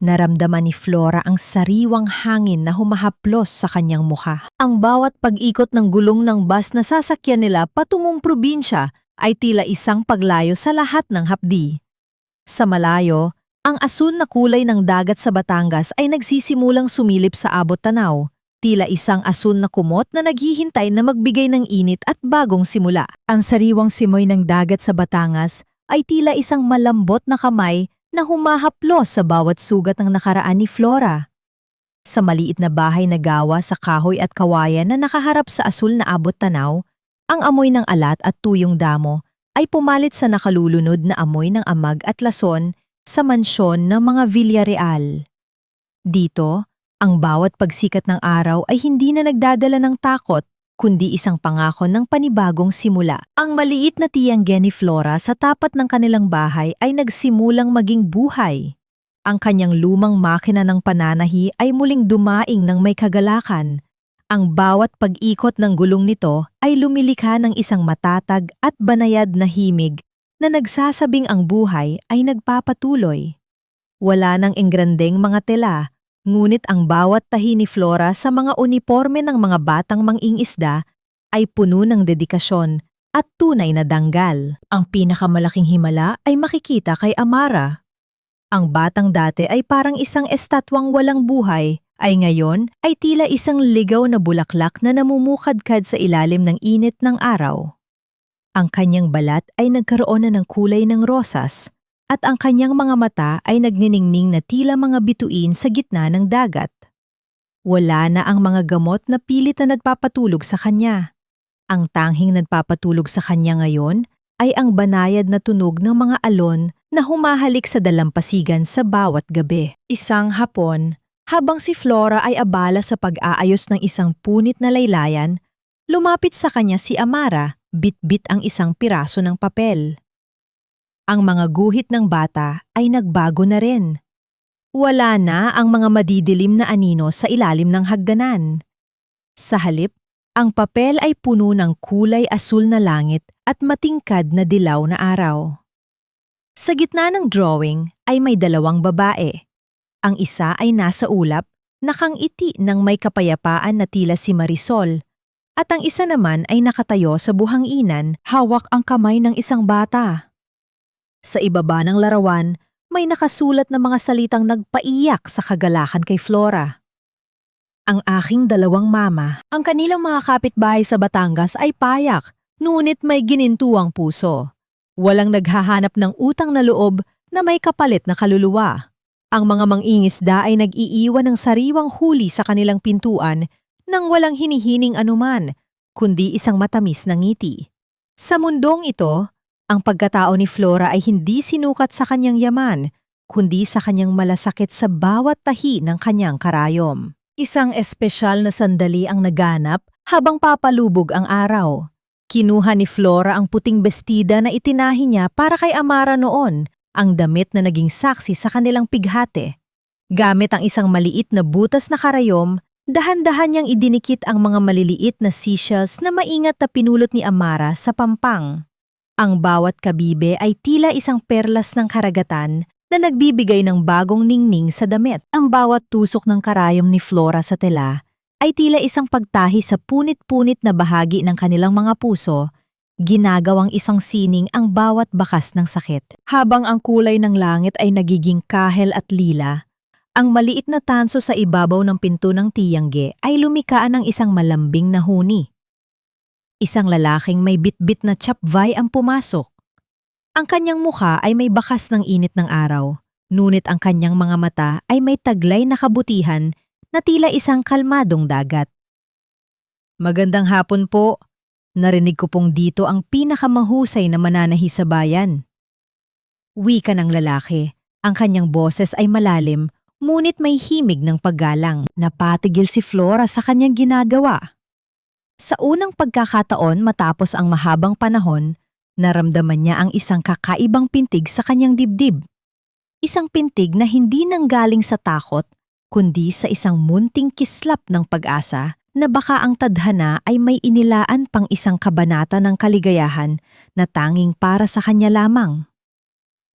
naramdaman ni Flora ang sariwang hangin na humahaplos sa kanyang mukha. Ang bawat pag-ikot ng gulong ng bus na sasakyan nila patungong probinsya ay tila isang paglayo sa lahat ng hapdi. Sa malayo, ang asul na kulay ng dagat sa Batangas ay nagsisimulang sumilip sa abot tanaw, tila isang asul na kumot na naghihintay na magbigay ng init at bagong simula. Ang sariwang simoy ng dagat sa Batangas ay tila isang malambot na kamay na humahaplos sa bawat sugat ng nakaraan ni Flora. Sa maliit na bahay na gawa sa kahoy at kawayan na nakaharap sa asul na abot tanaw, ang amoy ng alat at tuyong damo ay pumalit sa nakalulunod na amoy ng amag at lason sa mansyon ng mga Villarreal. Dito, ang bawat pagsikat ng araw ay hindi na nagdadala ng takot, kundi isang pangako ng panibagong simula. Ang maliit na tiyangge ni Flora sa tapat ng kanilang bahay ay nagsimulang maging buhay. Ang kanyang lumang makina ng pananahi ay muling dumaing ng may kagalakan. Ang bawat pag-ikot ng gulong nito ay lumilikha ng isang matatag at banayad na himig na nagsasabing ang buhay ay nagpapatuloy. Wala nang engrandeng mga tela, ngunit ang bawat tahi ni Flora sa mga uniforme ng mga batang mangingisda ay puno ng dedikasyon at tunay na danggal. Ang pinakamalaking himala ay makikita kay Amara. Ang batang dati ay parang isang estatwang walang buhay, ay ngayon ay tila isang ligaw na bulaklak na namumukadkad sa ilalim ng init ng araw. Ang kanyang balat ay nagkaroon na ng kulay ng rosas, at ang kanyang mga mata ay nagniningning na tila mga bituin sa gitna ng dagat. Wala na ang mga gamot na pilit na nagpapatulog sa kanya. Ang tanghing nagpapatulog sa kanya ngayon ay ang banayad na tunog ng mga alon na humahalik sa dalampasigan sa bawat gabi. Isang hapon, habang si Flora ay abala sa pag-aayos ng isang punit na laylayan, lumapit sa kanya si Amara, bit-bit ang isang piraso ng papel. Ang mga guhit ng bata ay nagbago na rin. Wala na ang mga madidilim na anino sa ilalim ng hagdanan. Sa halip, ang papel ay puno ng kulay asul na langit at matingkad na dilaw na araw. Sa gitna ng drawing ay may dalawang babae. Ang isa ay nasa ulap, nakangiti ng may kapayapaan na tila si Marisol, at ang isa naman ay nakatayo sa buhanginan, hawak ang kamay ng isang bata. Sa ibaba ng larawan, may nakasulat na mga salitang nagpaiyak sa kagalakan kay Flora. Ang aking dalawang mama, ang kanilang mga kapitbahay sa Batangas ay payak, ngunit may ginintuang puso. Walang naghahanap ng utang na loob na may kapalit na kaluluwa. Ang mga mangingisda ay nag-iiwan ng sariwang huli sa kanilang pintuan nang walang hinihining anuman, kundi isang matamis na ngiti. Sa mundong ito, ang pagkatao ni Flora ay hindi sinukat sa kanyang yaman, kundi sa kanyang malasakit sa bawat tahi ng kanyang karayom. Isang espesyal na sandali ang naganap habang papalubog ang araw. Kinuha ni Flora ang puting bestida na itinahi niya para kay Amara noon, ang damit na naging saksi sa kanilang pighate. Gamit ang isang maliit na butas na karayom, dahan-dahan niyang idinikit ang mga maliliit na seashells na maingat na pinulot ni Amara sa pampang. Ang bawat kabibe ay tila isang perlas ng karagatan na nagbibigay ng bagong ningning sa damit. Ang bawat tusok ng karayom ni Flora sa tela ay tila isang pagtahi sa punit-punit na bahagi ng kanilang mga puso, ginagawang isang sining ang bawat bakas ng sakit. Habang ang kulay ng langit ay nagiging kahel at lila, ang maliit na tanso sa ibabaw ng pinto ng tiyangge ay lumikaan ng isang malambing na huni. Isang lalaking may bitbit na chapvay ang pumasok. Ang kanyang mukha ay may bakas ng init ng araw, ngunit ang kanyang mga mata ay may taglay na kabutihan na tila isang kalmadong dagat. Magandang hapon po. Narinig ko pong dito ang pinakamahusay na mananahi sa bayan. Wika ng lalaki, ang kanyang boses ay malalim, ngunit may himig ng paggalang. Napatigil si Flora sa kanyang ginagawa. Sa unang pagkakataon matapos ang mahabang panahon, naramdaman niya ang isang kakaibang pintig sa kanyang dibdib. Isang pintig na hindi nanggaling sa takot, kundi sa isang munting kislap ng pag-asa na baka ang tadhana ay may inilaan pang isang kabanata ng kaligayahan na tanging para sa kanya lamang.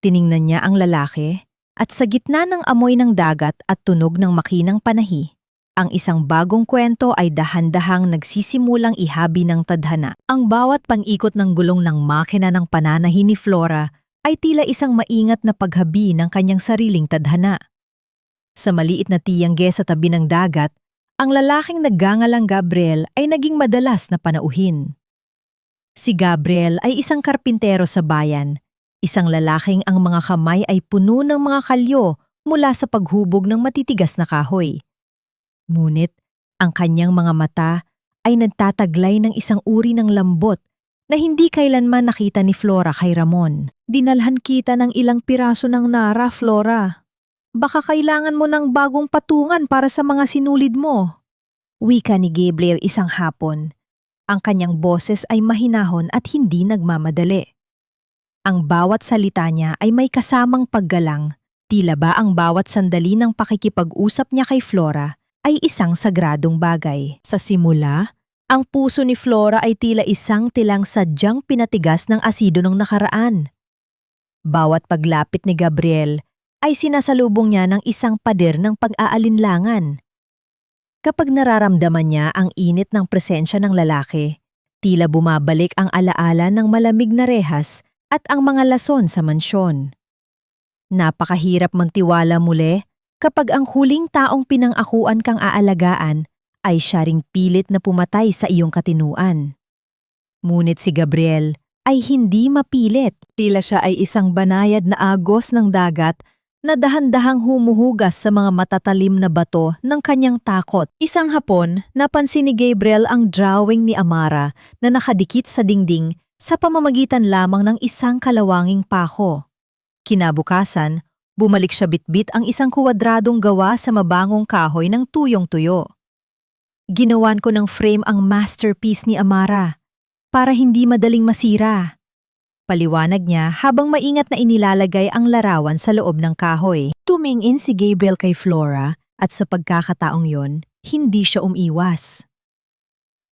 Tiningnan niya ang lalaki at sa gitna ng amoy ng dagat at tunog ng makinang panahi, ang isang bagong kwento ay dahan-dahang nagsisimulang ihabi ng tadhana. Ang bawat pang-ikot ng gulong ng makina ng pananahi ni Flora ay tila isang maingat na paghabi ng kanyang sariling tadhana. Sa maliit na tiyangge sa tabi ng dagat, ang lalaking nagngangalang Gabriel ay naging madalas na panauhin. Si Gabriel ay isang karpintero sa bayan, isang lalaking ang mga kamay ay puno ng mga kalyo mula sa paghubog ng matitigas na kahoy. Ngunit, ang kanyang mga mata ay nagtataglay ng isang uri ng lambot na hindi kailanman nakita ni Flora kay Ramon. Dinalhan kita ng ilang piraso ng nara, Flora. Baka kailangan mo ng bagong patungan para sa mga sinulid mo. Wika ni Gabriel isang hapon. Ang kanyang boses ay mahinahon at hindi nagmamadali. Ang bawat salita niya ay may kasamang paggalang, tila ba ang bawat sandali ng pakikipag-usap niya kay Flora ay isang sagradong bagay. Sa simula, ang puso ni Flora ay tila isang tilang sadyang pinatigas ng asido ng nakaraan. Bawat paglapit ni Gabriel ay sinasalubong niya ng isang pader ng pag-aalinlangan. Kapag nararamdaman niya ang init ng presensya ng lalaki, tila bumabalik ang alaala ng malamig na rehas at ang mga lason sa mansyon. Napakahirap magtiwala muli kapag ang huling taong pinang-akuan kang aalagaan ay siya ring pilit na pumatay sa iyong katinuan. Ngunit si Gabriel ay hindi mapilit. Tila siya ay isang banayad na agos ng dagat na dahan-dahang humuhugas sa mga matatalim na bato ng kanyang takot. Isang hapon, napansin ni Gabriel ang drawing ni Amara na nakadikit sa dingding sa pamamagitan lamang ng isang kalawanging pako. Kinabukasan, bumalik siya bitbit ang isang kuwadradong gawa sa mabangong kahoy ng tuyong-tuyo. Ginawan ko ng frame ang masterpiece ni Amara para hindi madaling masira. Paliwanag niya habang maingat na inilalagay ang larawan sa loob ng kahoy. Tumingin si Gabriel kay Flora at sa pagkakataong yon, hindi siya umiwas.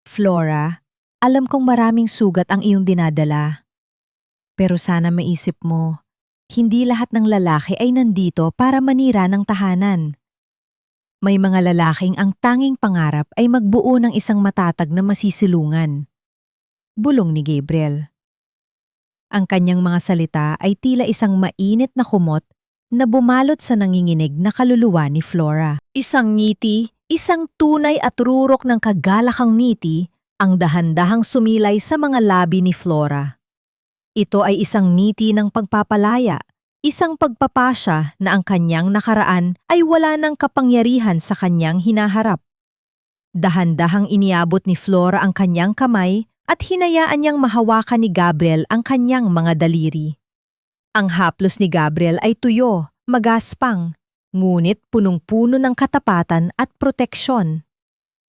Flora, alam kong maraming sugat ang iyong dinadala. Pero sana maisip mo, hindi lahat ng lalaki ay nandito para manira ng tahanan. May mga lalaking ang tanging pangarap ay magbuo ng isang matatag na masisilungan. Bulong ni Gabriel. Ang kanyang mga salita ay tila isang mainit na kumot na bumalot sa nanginginig na kaluluwa ni Flora. Isang ngiti, isang tunay at rurok ng kagalakang ngiti ang dahan-dahang sumilay sa mga labi ni Flora. Ito ay isang ngiti ng pagpapalaya, isang pagpapasya na ang kanyang nakaraan ay wala ng kapangyarihan sa kanyang hinaharap. Dahan-dahang iniabot ni Flora ang kanyang kamay at hinayaan niyang mahawakan ni Gabriel ang kanyang mga daliri. Ang haplos ni Gabriel ay tuyo, magaspang, ngunit punong-puno ng katapatan at proteksyon.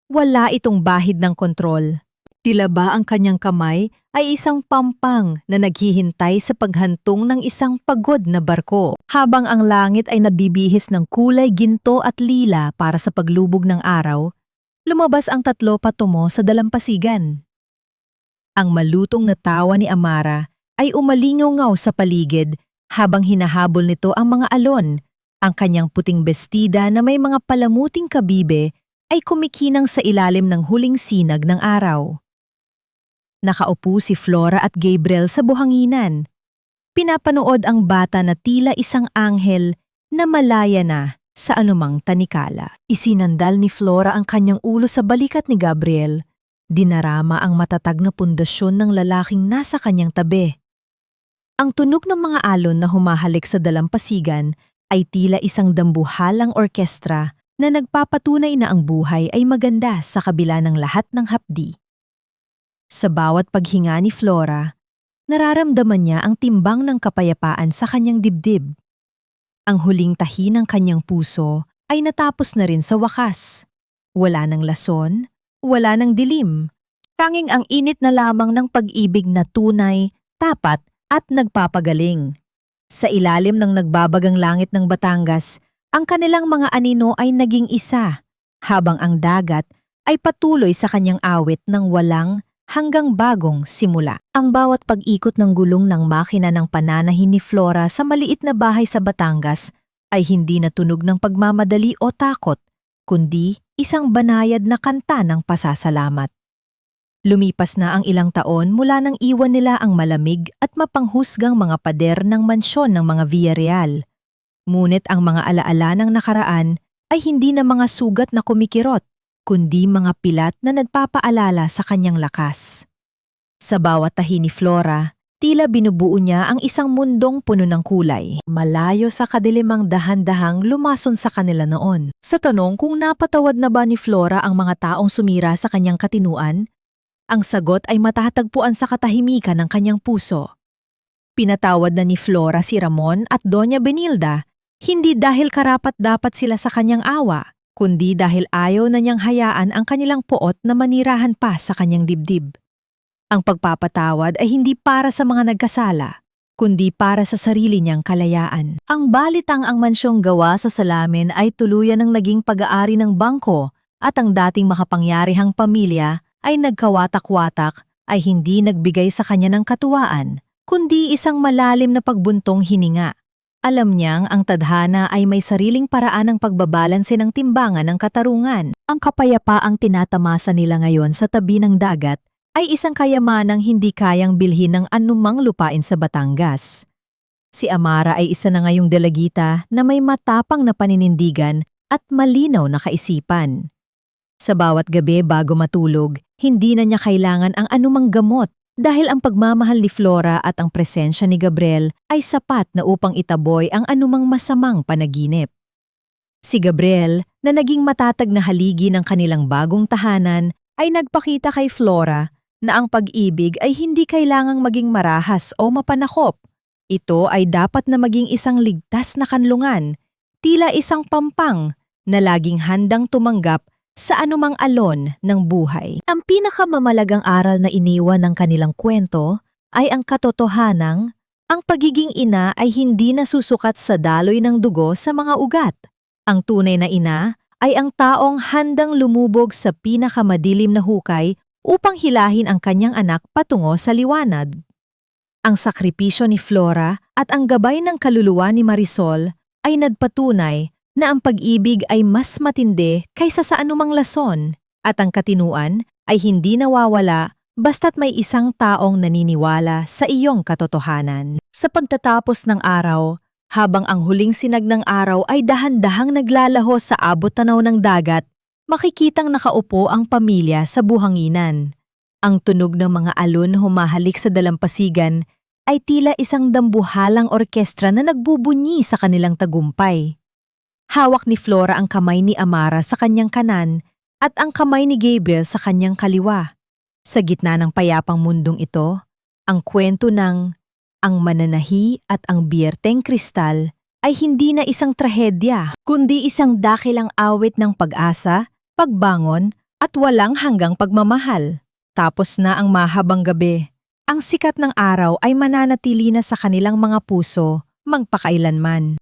Wala itong bahid ng kontrol. Tila ba ang kanyang kamay ay isang pampang na naghihintay sa paghantong ng isang pagod na barko, habang ang langit ay nabibihis ng kulay ginto at lila para sa paglubog ng araw. Lumabas ang tatlo patungo sa dalampasigan. Ang malutong na tawa ni Amara ay umalingaw sa paligid habang hinahabol nito ang mga alon. Ang kanyang puting bestida na may mga palamuting kabibe ay kumikinang sa ilalim ng huling sinag ng araw. Nakaupo si Flora at Gabriel sa buhanginan. Pinapanood ang bata na tila isang anghel na malaya na sa anumang tanikala. Isinandal ni Flora ang kanyang ulo sa balikat ni Gabriel. Dinarama ang matatag na pundasyon ng lalaking nasa kanyang tabi. Ang tunog ng mga alon na humahalik sa dalampasigan ay tila isang dambuhalang orkestra na nagpapatunay na ang buhay ay maganda sa kabila ng lahat ng hapdi. Sa bawat paghinga ni Flora, nararamdaman niya ang timbang ng kapayapaan sa kanyang dibdib. Ang huling tahi ng kanyang puso ay natapos na rin sa wakas. Wala ng lason, wala ng dilim. Tanging ang init na lamang ng pag-ibig na tunay, tapat at nagpapagaling. Sa ilalim ng nagbabagang langit ng Batangas, ang kanilang mga anino ay naging isa, habang ang dagat ay patuloy sa kanyang awit ng walang hanggang bagong simula. Ang bawat pag-ikot ng gulong ng makina ng pananahin ni Flora sa maliit na bahay sa Batangas ay hindi natunog ng pagmamadali o takot, kundi isang banayad na kanta ng pasasalamat. Lumipas na ang ilang taon mula nang iwan nila ang malamig at mapanghusgang mga pader ng mansyon ng mga Villarreal. Ngunit ang mga alaala ng nakaraan ay hindi na mga sugat na kumikirot, kundi mga pilat na nagpapaalala sa kanyang lakas. Sa bawat tahi ni Flora, tila binubuo niya ang isang mundong puno ng kulay. Malayo sa kadilimang dahan-dahang lumason sa kanila noon. Sa tanong kung napatawad na ba ni Flora ang mga taong sumira sa kanyang katinuan, ang sagot ay matatagpuan sa katahimikan ng kanyang puso. Pinatawad na ni Flora si Ramon at Doña Benilda, hindi dahil karapat-dapat sila sa kanyang awa, kundi dahil ayaw na niyang hayaan ang kanilang poot na manirahan pa sa kanyang dibdib. Ang pagpapatawad ay hindi para sa mga nagkasala, kundi para sa sarili niyang kalayaan. Ang balitang ang mansyong gawa sa salamin ay tuluyan ng naging pag-aari ng bangko at ang dating makapangyarihang pamilya ay nagkawatak-watak ay hindi nagbigay sa kanya ng katuwaan, kundi isang malalim na pagbuntong hininga. Alam niyang ang tadhana ay may sariling paraan ng pagbabalanse ng timbangan ng katarungan. Ang kapayapaang tinatamasa nila ngayon sa tabi ng dagat ay isang kayamanang hindi kayang bilhin ng anumang lupain sa Batangas. Si Amara ay isa na ngayong dalagita na may matapang na paninindigan at malinaw na kaisipan. Sa bawat gabi bago matulog, hindi na niya kailangan ang anumang gamot dahil ang pagmamahal ni Flora at ang presensya ni Gabriel ay sapat na upang itaboy ang anumang masamang panaginip. Si Gabriel, na naging matatag na haligi ng kanilang bagong tahanan, ay nagpakita kay Flora na ang pag-ibig ay hindi kailangang maging marahas o mapanakop. Ito ay dapat na maging isang ligtas na kanlungan, tila isang pampang na laging handang tumanggap sa anumang alon ng buhay. Ang pinakamamalagang aral na iniwan ng kanilang kwento ay ang katotohanang ang pagiging ina ay hindi nasusukat sa daloy ng dugo sa mga ugat. Ang tunay na ina ay ang taong handang lumubog sa pinakamadilim na hukay upang hilahin ang kanyang anak patungo sa liwanag. Ang sakripisyo ni Flora at ang gabay ng kaluluwa ni Marisol ay nagpatunay na ang pag-ibig ay mas matindi kaysa sa anumang lason at ang katinuan ay hindi nawawala basta't may isang taong naniniwala sa iyong katotohanan. Sa pagtatapos ng araw, habang ang huling sinag ng araw ay dahan-dahang naglalaho sa abot-tanaw ng dagat, makikitang nakaupo ang pamilya sa buhanginan. Ang tunog ng mga alon humahalik sa dalampasigan ay tila isang dambuhalang orkestra na nagbubunyi sa kanilang tagumpay. Hawak ni Flora ang kamay ni Amara sa kanyang kanan at ang kamay ni Gabriel sa kanyang kaliwa. Sa gitna ng payapang mundong ito, ang kwento ng Ang Mananahi at ang Biyerteng Kristal ay hindi na isang trahedya, kundi isang dakilang awit ng pag-asa, pagbangon at walang hanggang pagmamahal. Tapos na ang mahabang gabi, ang sikat ng araw ay mananatili na sa kanilang mga puso magpakailanman.